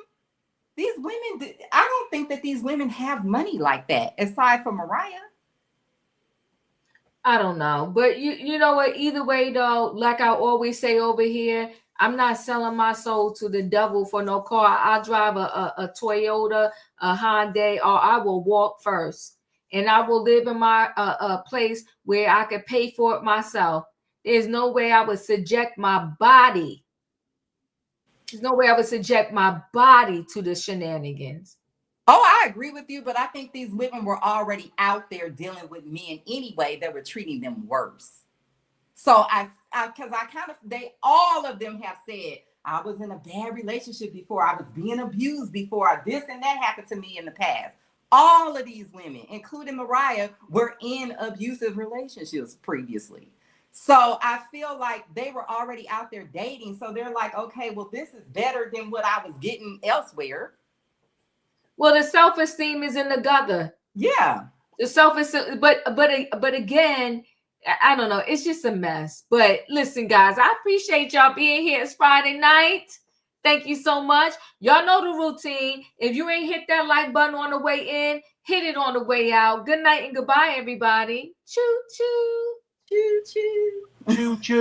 O: These women, I don't think that these women have money like that, aside from Mariah.
A: I don't know. But you know what? Either way, though, like I always say over here, I'm not selling my soul to the devil for no car. I'll drive a Toyota, a Hyundai, or I will walk first. And I will live in my place where I can pay for it myself. There's no way I would subject my body. There's no way I would subject my body to the shenanigans.
O: Oh, I agree with you, but I think these women were already out there dealing with men anyway that were treating them worse. So all of them have said, I was in a bad relationship before, I was being abused before, this and that happened to me in the past. All of these women, including Mariah, were in abusive relationships previously. So I feel like they were already out there dating. So they're like, okay, well, this is better than what I was getting elsewhere.
A: Well, the self-esteem is in the gutter.
O: Yeah.
A: The self-esteem, but again, I don't know. It's just a mess. But listen, guys, I appreciate y'all being here. It's Friday night. Thank you so much. Y'all know the routine. If you ain't hit that like button on the way in, hit it on the way out. Good night and goodbye, everybody. Choo choo.
O: Choo choo.
U: Choo choo.